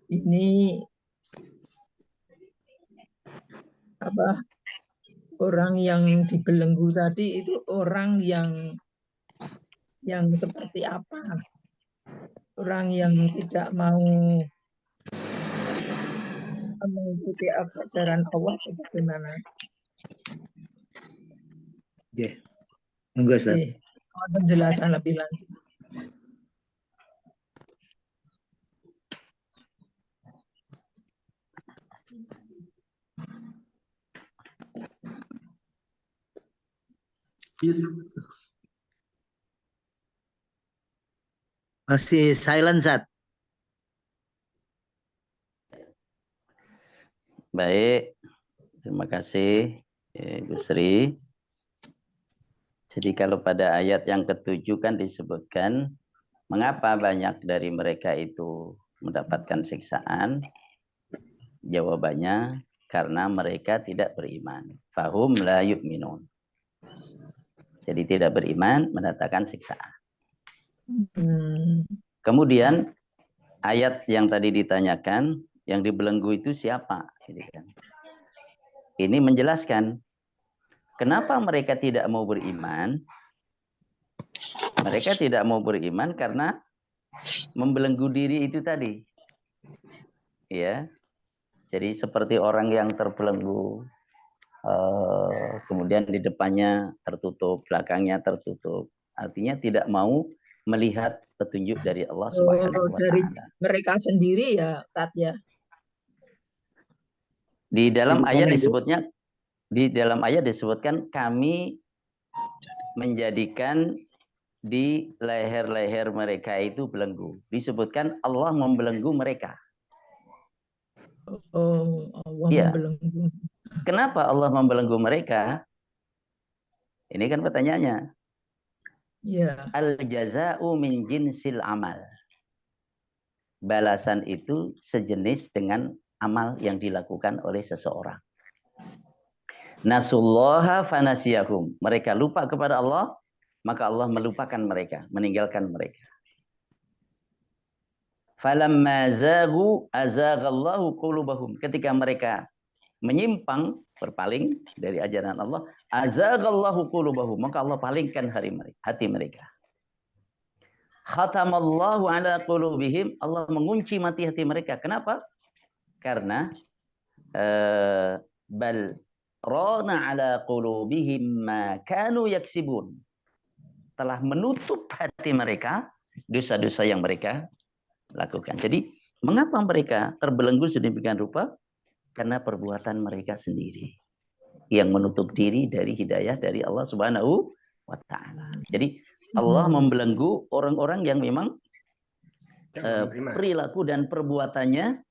Ini orang yang dibelenggu tadi itu orang yang seperti apa? Orang yang tidak mau mengikuti ajaran Allah atau bagaimana? Ya, monggo Ustaz. Penjelasan lebih lanjut. Masih silent, Sat. Baik, terima kasih Bu Sri. Jadi kalau pada ayat yang ke-7 kan disebutkan mengapa banyak dari mereka itu mendapatkan siksaan? Jawabannya karena mereka tidak beriman. Fahum la yu'minun. Jadi tidak beriman mendatangkan siksaan. Kemudian ayat yang tadi ditanyakan, yang dibelenggu itu siapa? Ini menjelaskan kenapa mereka tidak mau beriman. Mereka tidak mau beriman karena membelenggu diri itu tadi. Ya. Jadi seperti orang yang terbelenggu, kemudian di depannya tertutup, belakangnya tertutup. Artinya tidak mau melihat petunjuk dari Allah Subhanahu wa dari Ta'ala. mereka sendiri ya, Tat ya. Di dalam ayat disebutkan kami menjadikan di leher-leher mereka itu belenggu. Disebutkan Allah membelenggu mereka. Oh, Allah Ya. membelenggu. Kenapa Allah membelenggu mereka? Ini kan pertanyaannya. Ya. Al-jaza'u min jinsil amal. Balasan itu sejenis dengan amal yang dilakukan oleh seseorang. Nasullaha fanasiyahum. Mereka lupa kepada Allah, maka Allah melupakan mereka, meninggalkan mereka. Falamma zagu azaghallahu qulubahum. Ketika mereka menyimpang, berpaling dari ajaran Allah, azaghallahu qulubahum, maka Allah palingkan hati mereka. Khatamallahu ala qulubihim, Allah mengunci hati mereka. Kenapa? Karena bal rana ala qulubihim ma kanu yaksibun. Telah menutup hati mereka dosa-dosa yang mereka lakukan. Jadi, mengapa mereka terbelenggu sedemikian rupa? Karena perbuatan mereka sendiri yang menutup diri dari hidayah dari Allah Subhanahu wa Ta'ala. Jadi, Allah membelenggu orang-orang yang memang perilaku dan perbuatannya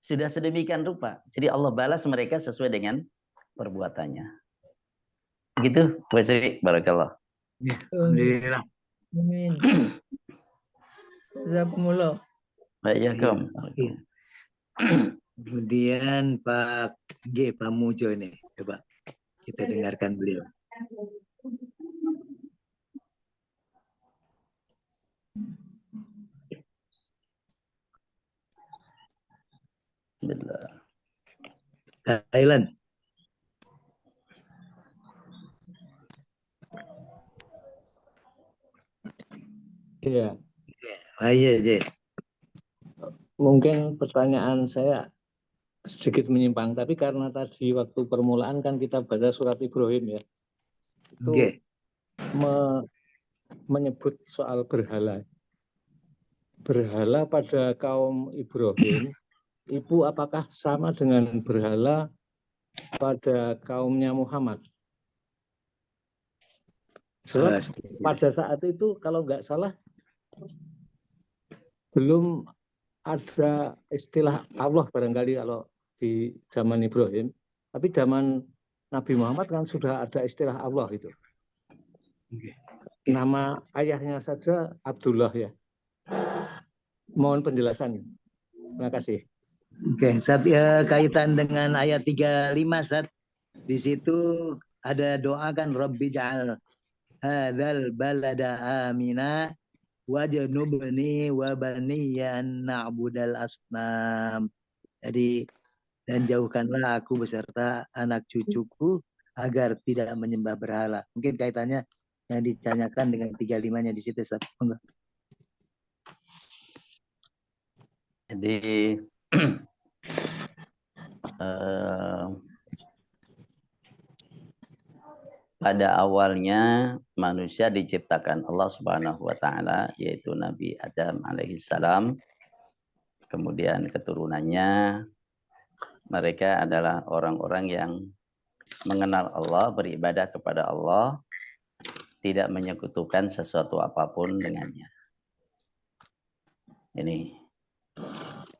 sudah sedemikian rupa. Jadi, Allah balas mereka sesuai dengan perbuatannya. Begitu, Bu Sri. Barakallah. Alhamdulillah. Amin. Jazakumullah. Bayakum. Kemudian Pak Mujo nih, coba kita dengarkan beliau. Bismillah. Thailand. Iya. Ayo, Jay. Mungkin pertanyaan saya sedikit menyimpang, tapi karena tadi waktu permulaan kan kita baca surat Ibrahim ya, itu menyebut soal berhala. Berhala pada kaum Ibrahim, itu apakah sama dengan berhala pada kaumnya Muhammad? Sebab pada saat itu kalau nggak salah belum ada istilah Allah barangkali kalau di zaman Ibrahim, tapi zaman Nabi Muhammad kan sudah ada istilah Allah itu. Nama ayahnya saja Abdullah ya. Mohon penjelasan. Terima kasih. Oke, Sat, kaitan dengan ayat 35, Sat. Di situ ada doa kan, Rabbi ja'al hadzal balada amina wajnubni wa baniya an na'budal asnam. Jadi, dan jauhkanlah aku beserta anak cucuku agar tidak menyembah berhala. Mungkin kaitannya yang ditanyakan dengan 35-nya di situ, Sat. Jadi pada awalnya manusia diciptakan Allah Subhanahu wa Ta'ala, yaitu Nabi Adam alaihissalam, kemudian keturunannya Mereka adalah orang-orang yang mengenal Allah, beribadah kepada Allah, tidak menyekutukan sesuatu apapun dengannya. Ini.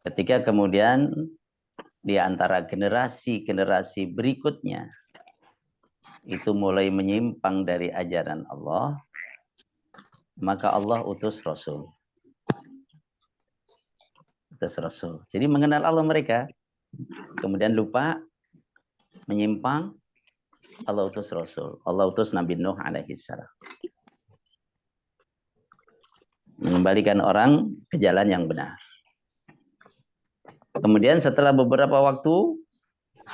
Ketika kemudian di antara generasi-generasi berikutnya itu mulai menyimpang dari ajaran Allah, maka Allah utus Rasul. Utus Rasul. Jadi mengenal Allah mereka, kemudian lupa, menyimpang, Allah utus Rasul. Allah utus Nabi Nuh alaihi salam. Mengembalikan orang ke jalan yang benar. Kemudian setelah beberapa waktu,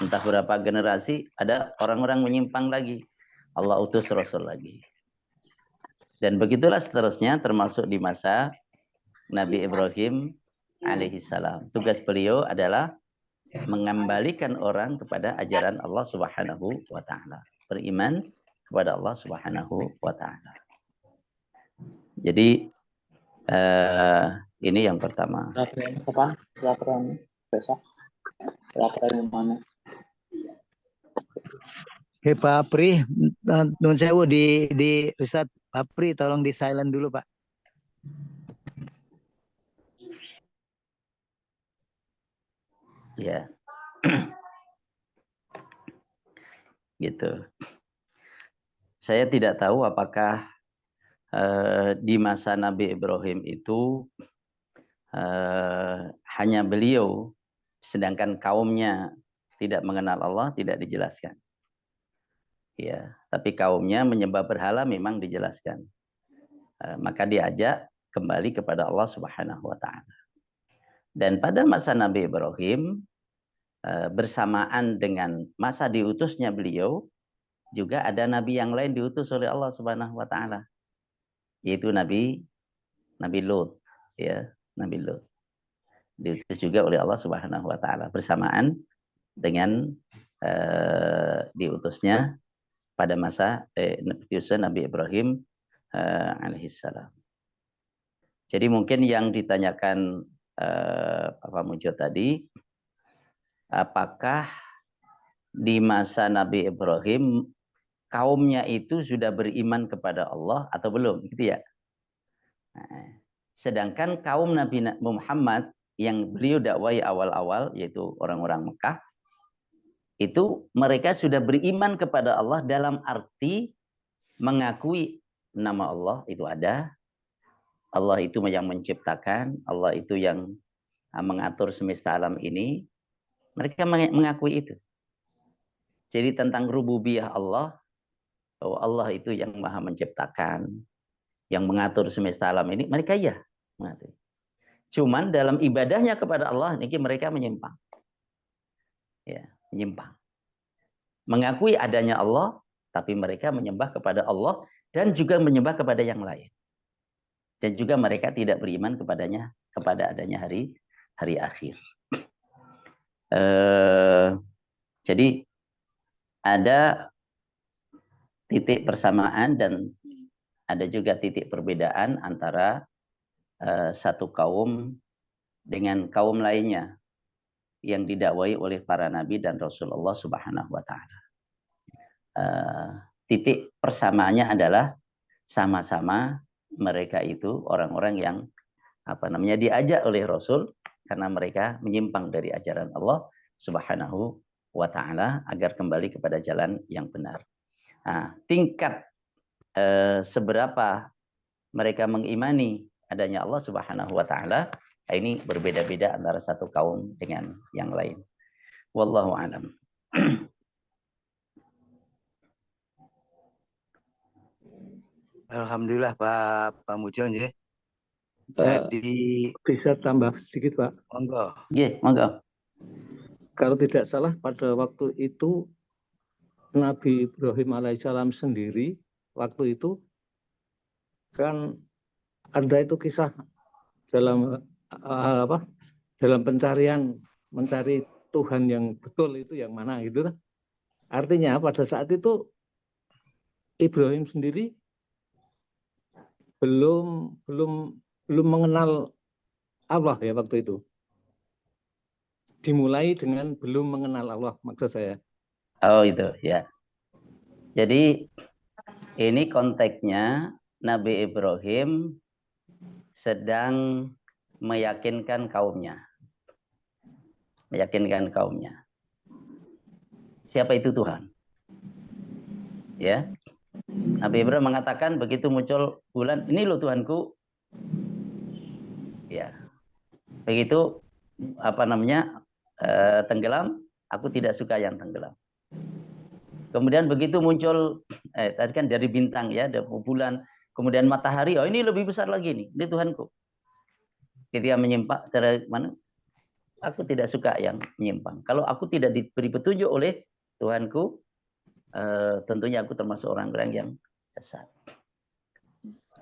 entah berapa generasi, ada orang-orang menyimpang lagi. Allah utus Rasul lagi. Dan begitulah seterusnya, termasuk di masa Nabi Ibrahim alaihi salam. Tugas beliau adalah mengembalikan orang kepada ajaran Allah Subhanahu wa taala. Beriman kepada Allah Subhanahu wa taala. Jadi ini yang pertama. Silaturahmi kapan? Silaturahmi besok. Silaturahmi mana? Pak Pri, nun sewu di Ustadz Pak Pri, tolong di silent dulu Pak. Ya. Gitu. Saya tidak tahu apakah di masa Nabi Ibrahim itu hanya beliau, sedangkan kaumnya tidak mengenal Allah, tidak dijelaskan. Ya, tapi kaumnya menyembah berhala memang dijelaskan. Maka diajak kembali kepada Allah Subhanahu wa taala. Dan pada masa Nabi Ibrahim, bersamaan dengan masa diutusnya beliau, juga ada nabi yang lain diutus oleh Allah Subhanahu wa taala, yaitu Nabi Lut, ya, Nabi Lut. Diutus juga oleh Allah Subhanahu wa taala bersamaan dengan diutusnya pada masa diutusnya Nabi Ibrahim alaihissalam. Jadi mungkin yang ditanyakan Pak Mujo tadi, apakah di masa Nabi Ibrahim kaumnya itu sudah beriman kepada Allah atau belum, gitu ya. Nah, sedangkan kaum Nabi Muhammad yang beliau dakwai awal-awal, yaitu orang-orang Mekah, itu mereka sudah beriman kepada Allah dalam arti mengakui nama Allah itu ada, Allah itu yang menciptakan, Allah itu yang mengatur semesta alam ini. Mereka mengakui itu. Jadi tentang rububiyah Allah, bahwa Allah itu yang maha menciptakan, yang mengatur semesta alam ini, mereka ya mengatur. Cuman dalam ibadahnya kepada Allah, ini mereka menyimpang. Ya, menyimpang. Mengakui adanya Allah, tapi mereka menyembah kepada Allah dan juga menyembah kepada yang lain. Dan juga mereka tidak beriman kepadanya, kepada adanya hari akhir. Jadi ada titik persamaan dan ada juga titik perbedaan antara satu kaum dengan kaum lainnya yang didakwai oleh para nabi dan Rasulullah Subhanahu wa taala. Titik persamaannya adalah sama-sama mereka itu orang-orang yang diajak oleh Rasul karena mereka menyimpang dari ajaran Allah Subhanahu wa taala agar kembali kepada jalan yang benar. Nah, tingkat seberapa mereka mengimani adanya Allah Subhanahu wa taala ini berbeda-beda antara satu kaum dengan yang lain. Wallahu a'lam. Alhamdulillah Pak Mujon ya. Jadi bisa tambah sedikit Pak. Monggo. Iya, monggo. Kalau tidak salah pada waktu itu Nabi Ibrahim alaihissalam sendiri waktu itu kan ada itu kisah dalam dalam mencari Tuhan yang betul itu yang mana gitu. Artinya pada saat itu Ibrahim sendiri belum mengenal Allah ya waktu itu. dimulai dengan belum mengenal Allah, maksud saya. Oh itu ya. Jadi ini konteksnya Nabi Ibrahim sedang meyakinkan kaumnya. Meyakinkan kaumnya. Siapa itu Tuhan? Ya. Nabi Ibrahim mengatakan begitu muncul bulan, ini loh Tuhanku. Ya. Begitu tenggelam, aku tidak suka yang tenggelam. Kemudian begitu muncul tadi kan dari bintang ya, ada bulan, kemudian matahari, oh ini lebih besar lagi nih, ini Tuhanku. Ketika menyimpang dari mana? Aku tidak suka yang menyimpang. Kalau aku tidak diberi petunjuk oleh Tuhanku, tentunya aku termasuk orang-orang yang sesat.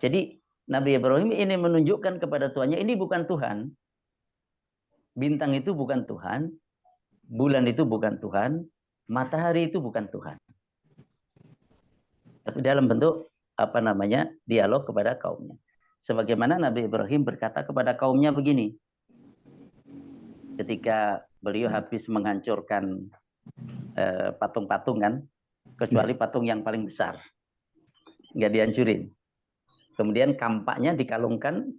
Jadi Nabi Ibrahim ini menunjukkan kepada Tuhannya, ini bukan Tuhan. Bintang itu bukan Tuhan, bulan itu bukan Tuhan, matahari itu bukan Tuhan. Tapi dalam bentuk dialog kepada kaumnya. Sebagaimana Nabi Ibrahim berkata kepada kaumnya begini. Ketika beliau habis menghancurkan patung-patung kan, kecuali patung yang paling besar. Nggak dihancurin. Kemudian kampaknya dikalungkan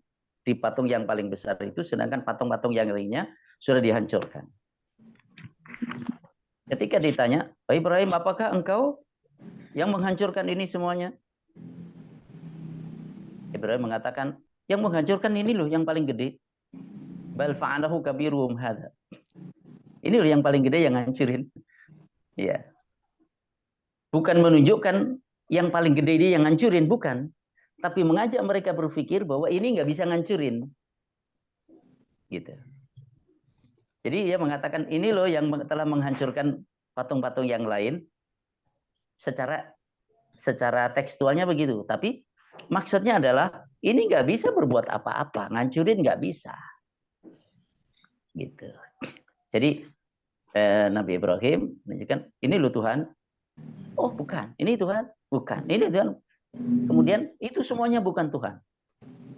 di patung yang paling besar itu, sedangkan patung-patung yang lainnya sudah dihancurkan. Ketika ditanya, Pak Ibrahim, apakah engkau yang menghancurkan ini semuanya? Ibrahim mengatakan, yang menghancurkan ini loh yang paling gede. Bal fa'alahu kabiruhum hadza. Ini loh yang paling gede yang hancurin. Ya. Bukan menunjukkan yang paling gede dia yang hancurin, bukan. Tapi mengajak mereka berpikir bahwa ini nggak bisa ngancurin. Gitu. Jadi dia mengatakan ini loh yang telah menghancurkan patung-patung yang lain secara tekstualnya begitu. Tapi maksudnya adalah ini nggak bisa berbuat apa-apa, ngancurin nggak bisa. Gitu. Jadi Nabi Ibrahim menunjukkan ini loh Tuhan. Oh bukan, ini Tuhan, bukan, ini Tuhan. Kemudian itu semuanya bukan Tuhan.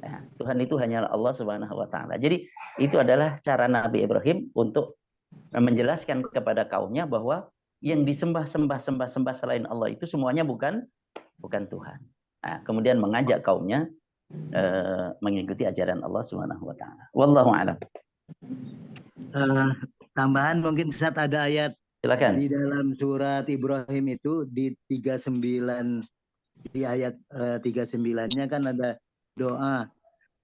Nah, Tuhan itu hanyalah Allah Subhanahu wa taala. Jadi itu adalah cara Nabi Ibrahim untuk menjelaskan kepada kaumnya bahwa yang disembah selain Allah itu semuanya bukan Tuhan. Nah, kemudian mengajak kaumnya mengikuti ajaran Allah Subhanahu wa taala. Wallahu a'lam. Tambahan mungkin saat ada ayat silakan. Di dalam surat Ibrahim itu di 39 di ayat 39-nya kan ada doa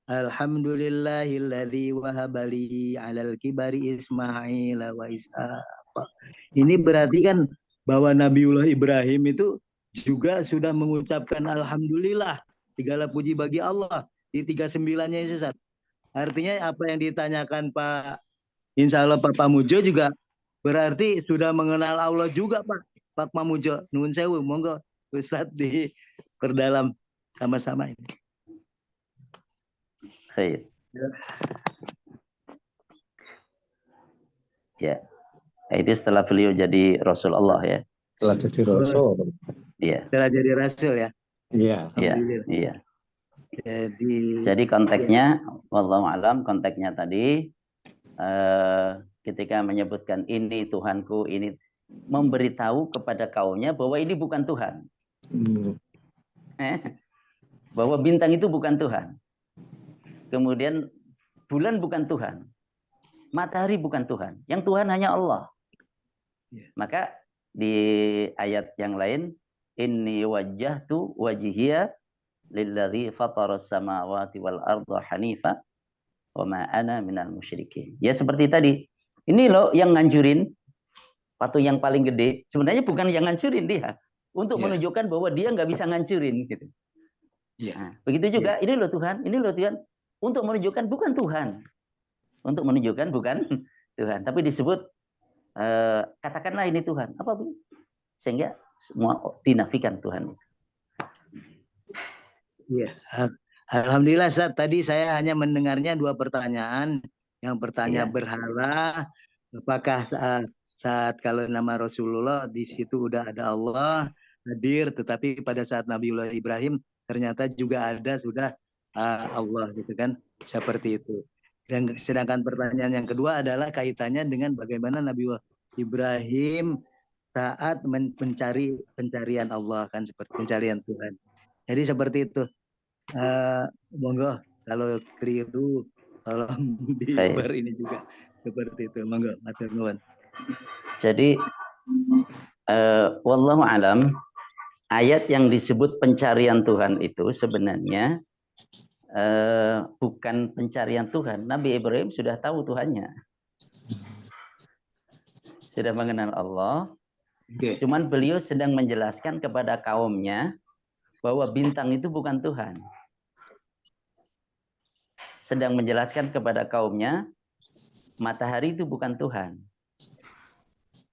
Alhamdulillahilladzi wahabali 'alal kibari Ismail wa Ishaq. Ini berarti kan bahwa Nabiullah Ibrahim itu juga sudah mengucapkan alhamdulillah, segala puji bagi Allah di 39-nya itu Ustaz. Artinya apa yang ditanyakan Pak Insya Allah Pak Pamujo juga berarti sudah mengenal Allah juga Pak Pamujo. Nuhun sewu, monggo Ustaz diperdalam sama-sama ini. Baik. Ya. Itu setelah beliau jadi Rasul Allah ya. Setelah jadi Rasul. Iya. Setelah jadi Rasul ya. Iya. Iya. Jadi konteksnya, wallahu alam, konteksnya tadi ketika menyebutkan ini Tuhanku, ini memberitahu kepada kaumnya bahwa ini bukan Tuhan. Bahwa bintang itu bukan Tuhan. Kemudian bulan bukan Tuhan. Matahari bukan Tuhan. Yang Tuhan hanya Allah. Maka di ayat yang lain, inni wajjahtu wajhiya lilladzi fataras samawati wal arda hanifa wa ma ana minal musyrikin. Ya seperti tadi. Ini loh yang ngancurin patung yang paling gede. Sebenarnya bukan yang ngancurin dia. Untuk menunjukkan bahwa dia nggak bisa ngancurin gitu. Nah, begitu juga ini loh Tuhan, ini loh Tuhan. Untuk menunjukkan bukan Tuhan. Untuk menunjukkan bukan Tuhan. Tapi disebut katakanlah ini Tuhan. Apa bu? Sehingga semua dinafikan Tuhan. Iya. Alhamdulillah Ustaz, tadi saya hanya mendengarnya 2 pertanyaan. Yang pertanyaan berhala, apakah saat kalau nama Rasulullah di situ udah ada Allah hadir, tetapi pada saat Nabiullah Ibrahim ternyata juga ada sudah Allah gitu kan, seperti itu. Dan sedangkan pertanyaan yang kedua adalah kaitannya dengan bagaimana Nabi Ibrahim saat mencari pencarian Allah, kan seperti pencarian Tuhan. Jadi seperti itu. Monggo kalau keliru tolong di bar ini juga seperti itu. Monggo, matur nuwun. Jadi wallahu alam, ayat yang disebut pencarian Tuhan itu sebenarnya bukan pencarian Tuhan. Nabi Ibrahim sudah tahu Tuhannya, sudah mengenal Allah. Cuman beliau sedang menjelaskan kepada kaumnya bahwa bintang itu bukan Tuhan. Sedang menjelaskan kepada kaumnya matahari itu bukan Tuhan.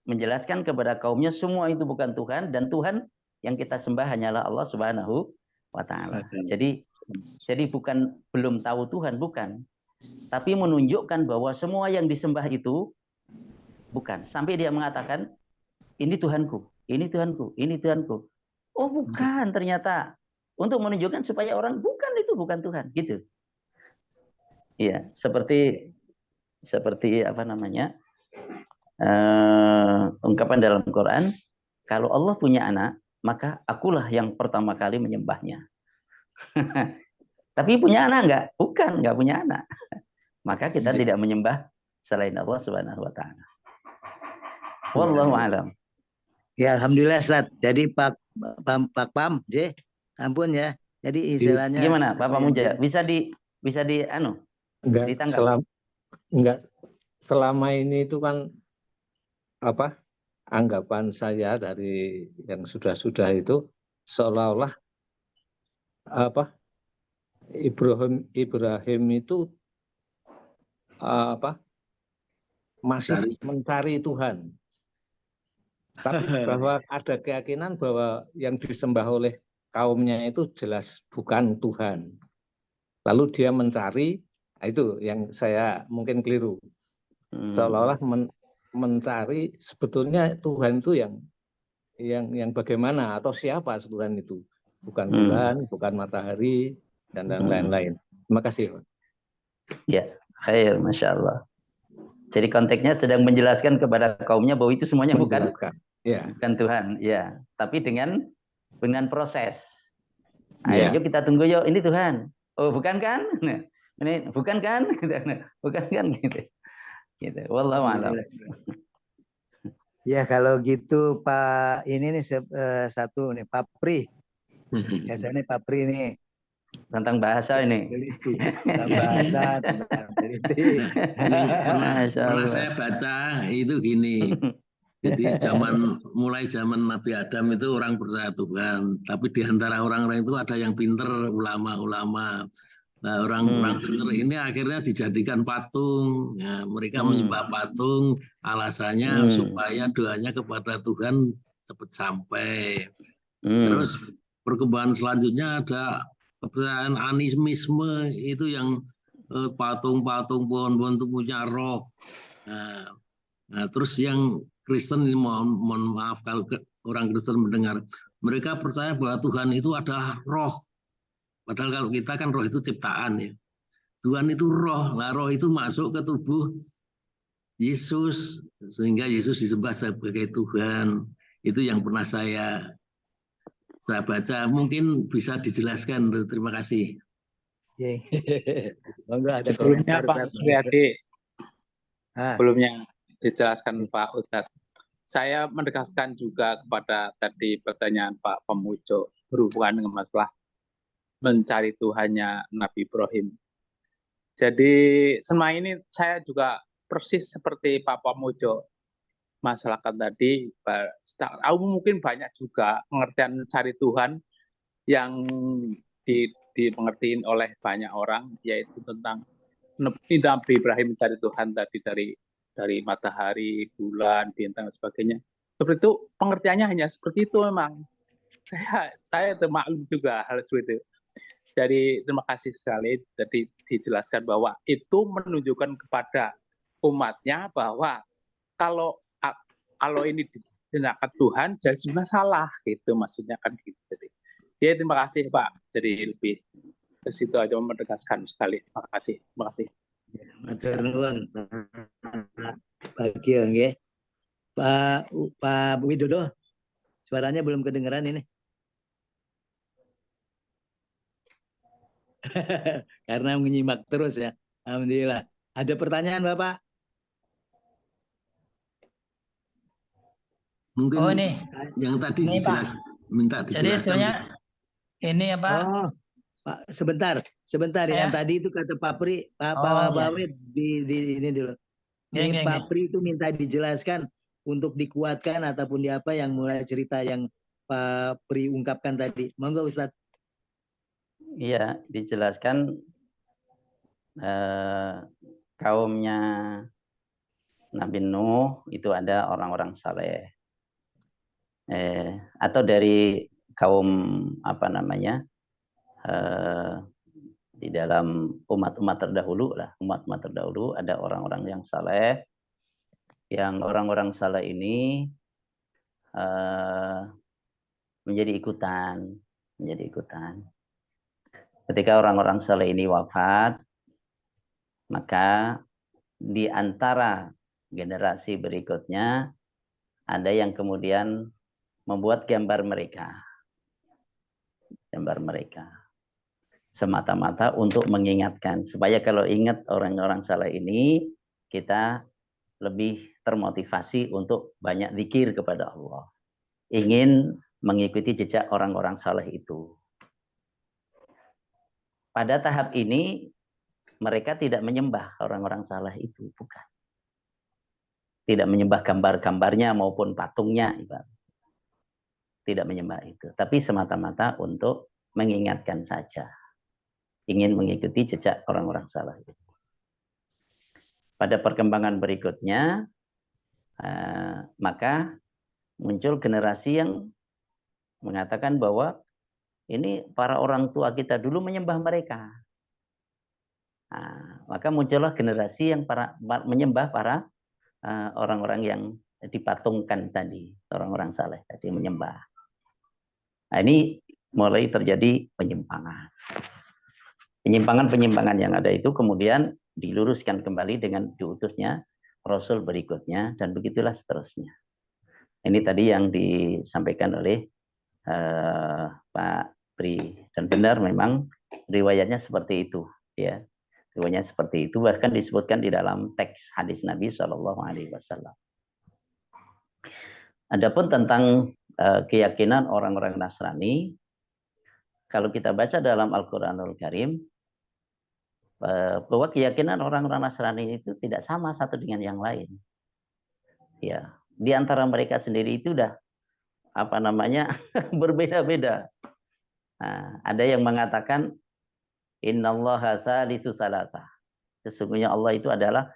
Menjelaskan kepada kaumnya semua itu bukan Tuhan, dan Tuhan yang kita sembah hanyalah Allah Subhanahu wa taala. Jadi bukan belum tahu Tuhan, bukan. Tapi menunjukkan bahwa semua yang disembah itu bukan. Sampai dia mengatakan, ini Tuhanku, ini Tuhanku, ini Tuhanku. Oh bukan, ternyata. Untuk menunjukkan supaya orang bukan, itu bukan Tuhan, gitu. Iya, seperti apa namanya? Ungkapan dalam Quran, kalau Allah punya anak, maka akulah yang pertama kali menyembahnya. Tapi punya anak enggak? Bukan, enggak punya anak. Maka kita tidak menyembah selain Allah Subhanahu wa taala. Wallahu alam. Ya, alhamdulillah Ustaz. Jadi Pak Pam, ampun ya. Jadi istilahnya gimana Pak Muja? Bisa di anu? Enggak, selama ini itu kan anggapan saya dari yang sudah itu seolah-olah Ibrahim itu masih mencari Tuhan. Tapi bahwa ada keyakinan bahwa yang disembah oleh kaumnya itu jelas bukan Tuhan. Lalu dia mencari, itu yang saya mungkin keliru. Seolah-olah mencari sebetulnya Tuhan itu yang bagaimana atau siapa Tuhan itu? Bukan Tuhan, bukan matahari dan lain-lain. Terima kasih. Ya, khair, Masya Allah. Jadi konteksnya sedang menjelaskan kepada kaumnya bahwa itu semuanya bukan Tuhan, ya. Tapi dengan proses. Ayo kita tunggu yuk, ini Tuhan. Oh bukan kan? Ini bukan kan? Bukan kan gitu. Gitu. Wallahu a'lam. Ya kalau gitu Pak ini nih satu nih Pak Pri. Biasanya Pak Pri nih tentang bahasa ini. Tentang bahasa, tentang teliti. Pernah saya baca itu gini. Jadi mulai zaman Nabi Adam itu orang percaya Tuhan, tapi di antara orang-orang itu ada yang pinter, ulama-ulama. Nah, orang-orang pinter ini akhirnya dijadikan patung. Ya, mereka menyembah patung, alasannya supaya doanya kepada Tuhan cepat sampai. Terus perkembangan selanjutnya ada kepercayaan animisme, itu yang patung-patung pohon-pohon itu punya roh. Nah, terus yang Kristen ini mohon maaf kalau orang Kristen mendengar, mereka percaya bahwa Tuhan itu adalah roh. Padahal kalau kita kan roh itu ciptaan ya. Tuhan itu roh, nah roh itu masuk ke tubuh Yesus sehingga Yesus disembah sebagai Tuhan. Itu yang pernah saya baca. Mungkin bisa dijelaskan. Terima kasih. Sebelumnya Pak Suryadi, sebelumnya dijelaskan Pak Ustadz. Saya menegaskan juga kepada tadi pertanyaan Pak Pemujo berhubungan dengan masalah mencari Tuhannya Nabi Ibrahim. Jadi selama ini saya juga persis seperti Pak Pemujo. Masyarakat tadi, mungkin banyak juga pengertian mencari Tuhan yang dimengertiin oleh banyak orang, yaitu tentang Nabi Ibrahim mencari Tuhan tadi dari matahari, bulan, bintang, dan sebagainya. Seperti itu, pengertiannya hanya seperti itu memang. Saya termaklum juga hal seperti itu. Jadi terima kasih sekali tadi dijelaskan bahwa itu menunjukkan kepada umatnya bahwa kalau ini dijelaskan Tuhan, jadi sebenarnya salah gitu, maksudnya kan gitu. Jadi, ya terima kasih Pak. Jadi lebih ke situ aja menegaskan sekali. Terima kasih. Matur nuwun. Pak Kio nggih. Pak Widodo, suaranya belum kedengeran ini. Karena menyimak terus ya. Alhamdulillah. Ada pertanyaan Bapak? Mungkin Oh ini, yang tadi ini Pak. minta Jadi dijelaskan. sebenarnya ini apa? Oh, Pak, sebentar. Saya? Yang tadi itu kata Pak Pri, Pak Oh, ya. Bawit di ini dulu. Nggih. Pak Pri itu minta dijelaskan untuk dikuatkan ataupun di apa yang mulai cerita yang Pak Pri ungkapkan tadi. Monggo Ustadz. Iya, dijelaskan kaumnya Nabi Nuh itu ada orang-orang saleh. Atau dari kaum apa namanya di dalam umat-umat terdahulu lah, umat-umat terdahulu ada orang-orang yang saleh, yang orang-orang saleh ini menjadi ikutan. Ketika orang-orang saleh ini wafat, maka di antara generasi berikutnya ada yang kemudian membuat gambar mereka semata-mata untuk mengingatkan supaya kalau ingat orang-orang saleh ini kita lebih termotivasi untuk banyak zikir kepada Allah, ingin mengikuti jejak orang-orang saleh itu. Pada tahap ini mereka tidak menyembah orang-orang saleh itu, bukan. Tidak menyembah gambar-gambarnya maupun patungnya, tidak menyembah itu, tapi semata-mata untuk mengingatkan saja, ingin mengikuti jejak orang-orang saleh itu. Pada perkembangan berikutnya, maka muncul generasi yang mengatakan bahwa ini para orang tua kita dulu menyembah mereka. Maka muncullah generasi yang menyembah para orang-orang yang dipatungkan tadi, orang-orang saleh tadi menyembah. Nah, ini mulai terjadi penyimpangan. Penyimpangan yang ada itu kemudian diluruskan kembali dengan diutusnya Rasul berikutnya, dan begitulah seterusnya. Ini tadi yang disampaikan oleh Pak Pri, dan benar memang riwayatnya seperti itu, ya. Riwayatnya seperti itu, bahkan disebutkan di dalam teks hadis Nabi SAW. Adapun tentang keyakinan orang-orang Nasrani, kalau kita baca dalam Al-Quranul Karim, bahwa keyakinan orang-orang Nasrani itu tidak sama satu dengan yang lain. Ya, di antara mereka sendiri itu udah berbeda-beda. Nah, ada yang mengatakan innallaha tsalitsu tsalatsa. Sesungguhnya Allah itu adalah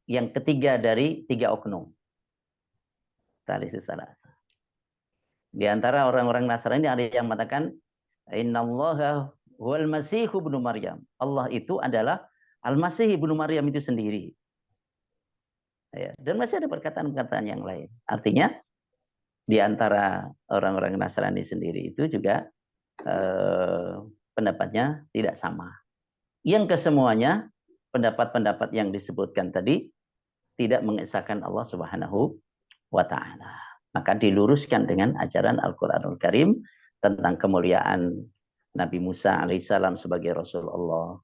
yang ketiga dari tiga oknum. Tsalitsu tsalatsa. Di antara orang-orang Nasrani ada yang mengatakan innallaha huwal masih ibnu Maryam. Allah itu adalah Al-Masih ibnu Maryam itu sendiri. Ya, dan masih ada perkataan-perkataan yang lain. Artinya di antara orang-orang Nasrani sendiri itu juga pendapatnya tidak sama. Yang kesemuanya pendapat-pendapat yang disebutkan tadi tidak mengesahkan Allah Subhanahu wa Ta'ala. Maka diluruskan dengan ajaran Al-Quranul Karim tentang kemuliaan Nabi Musa alaihissalam sebagai Rasulullah.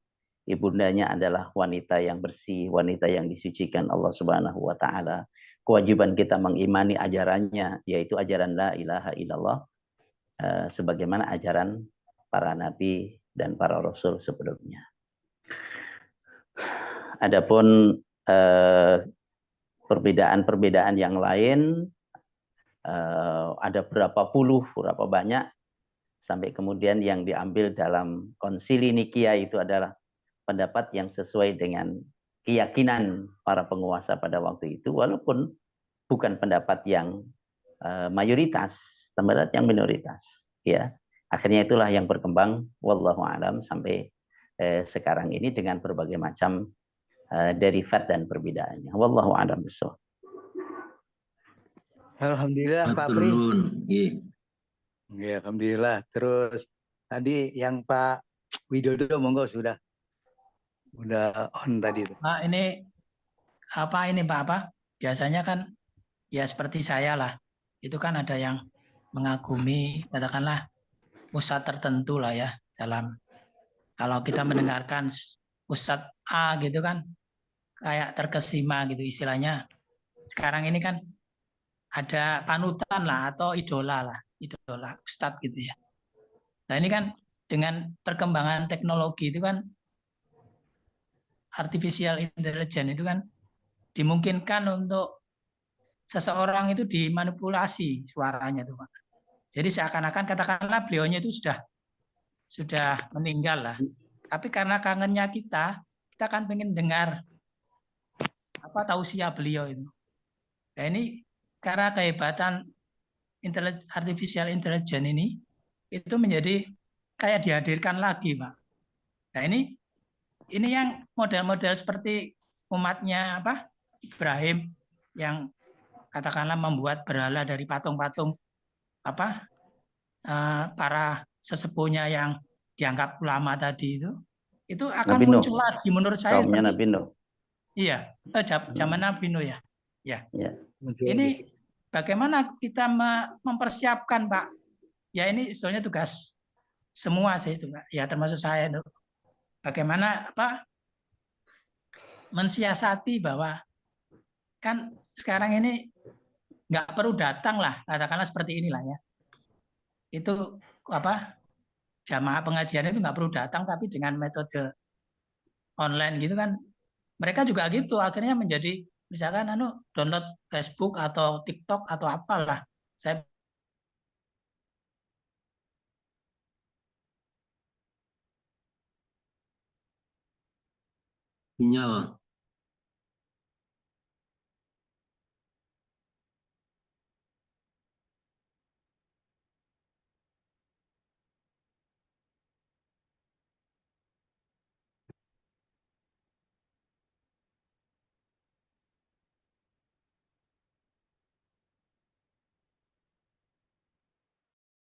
Ibundanya adalah wanita yang bersih, wanita yang disucikan Allah Subhanahu wa Ta'ala. Kewajiban kita mengimani ajarannya, yaitu ajaran la ilaha illallah, sebagaimana ajaran para nabi dan para rasul sebelumnya. Adapun perbedaan-perbedaan yang lain, ada berapa puluh, berapa banyak, sampai kemudian yang diambil dalam konsili Nikia itu adalah pendapat yang sesuai dengan keyakinan para penguasa pada waktu itu, walaupun bukan pendapat yang mayoritas, pendapat yang minoritas, ya. Akhirnya itulah yang berkembang wallahu alam sampai sekarang ini dengan berbagai macam derivat dan perbedaannya. Wallahu a'lam bishawab. Alhamdulillah Pak Pri. Ya, alhamdulillah. Terus tadi yang Pak Widodo monggo sudah. Udah on tadi tuh. Pak, ini Pak apa? Biasanya kan ya seperti saya lah. Itu kan ada yang mengagumi katakanlah ustadz tertentu lah ya dalam kalau kita mendengarkan ustadz A gitu kan kayak terkesima gitu istilahnya. Sekarang ini kan ada panutan lah atau idola ustadz gitu ya. Nah ini kan dengan perkembangan teknologi itu kan artificial intelligence itu kan dimungkinkan untuk seseorang itu dimanipulasi suaranya tuh Pak. Jadi seakan-akan katakanlah beliaunya itu sudah meninggal lah. Tapi karena kangennya kita kan pengen dengar apa tausiah beliau itu. Nah ini karena kehebatan artificial intelligence ini itu menjadi kayak dihadirkan lagi, Pak. Nah ini yang model-model seperti umatnya apa Ibrahim yang katakanlah membuat berhala dari patung-patung apa para sesepuhnya yang dianggap ulama tadi itu akan Nabi Nuh. muncul lagi menurut saya Kaumnya seperti Nabi Nuh. iya zaman Nabi Nuh ya. Ya. Ini bagaimana kita mempersiapkan Pak? Ya ini sebetulnya tugas semua sih itu Pak. Ya termasuk saya itu. Bagaimana apa mensiasati bahwa kan sekarang ini nggak perlu datang lah katakanlah seperti inilah ya. Itu apa jamaah pengajian itu nggak perlu datang tapi dengan metode online gitu kan mereka juga gitu akhirnya menjadi misalkan download Facebook atau TikTok atau apalah saya Sinyal.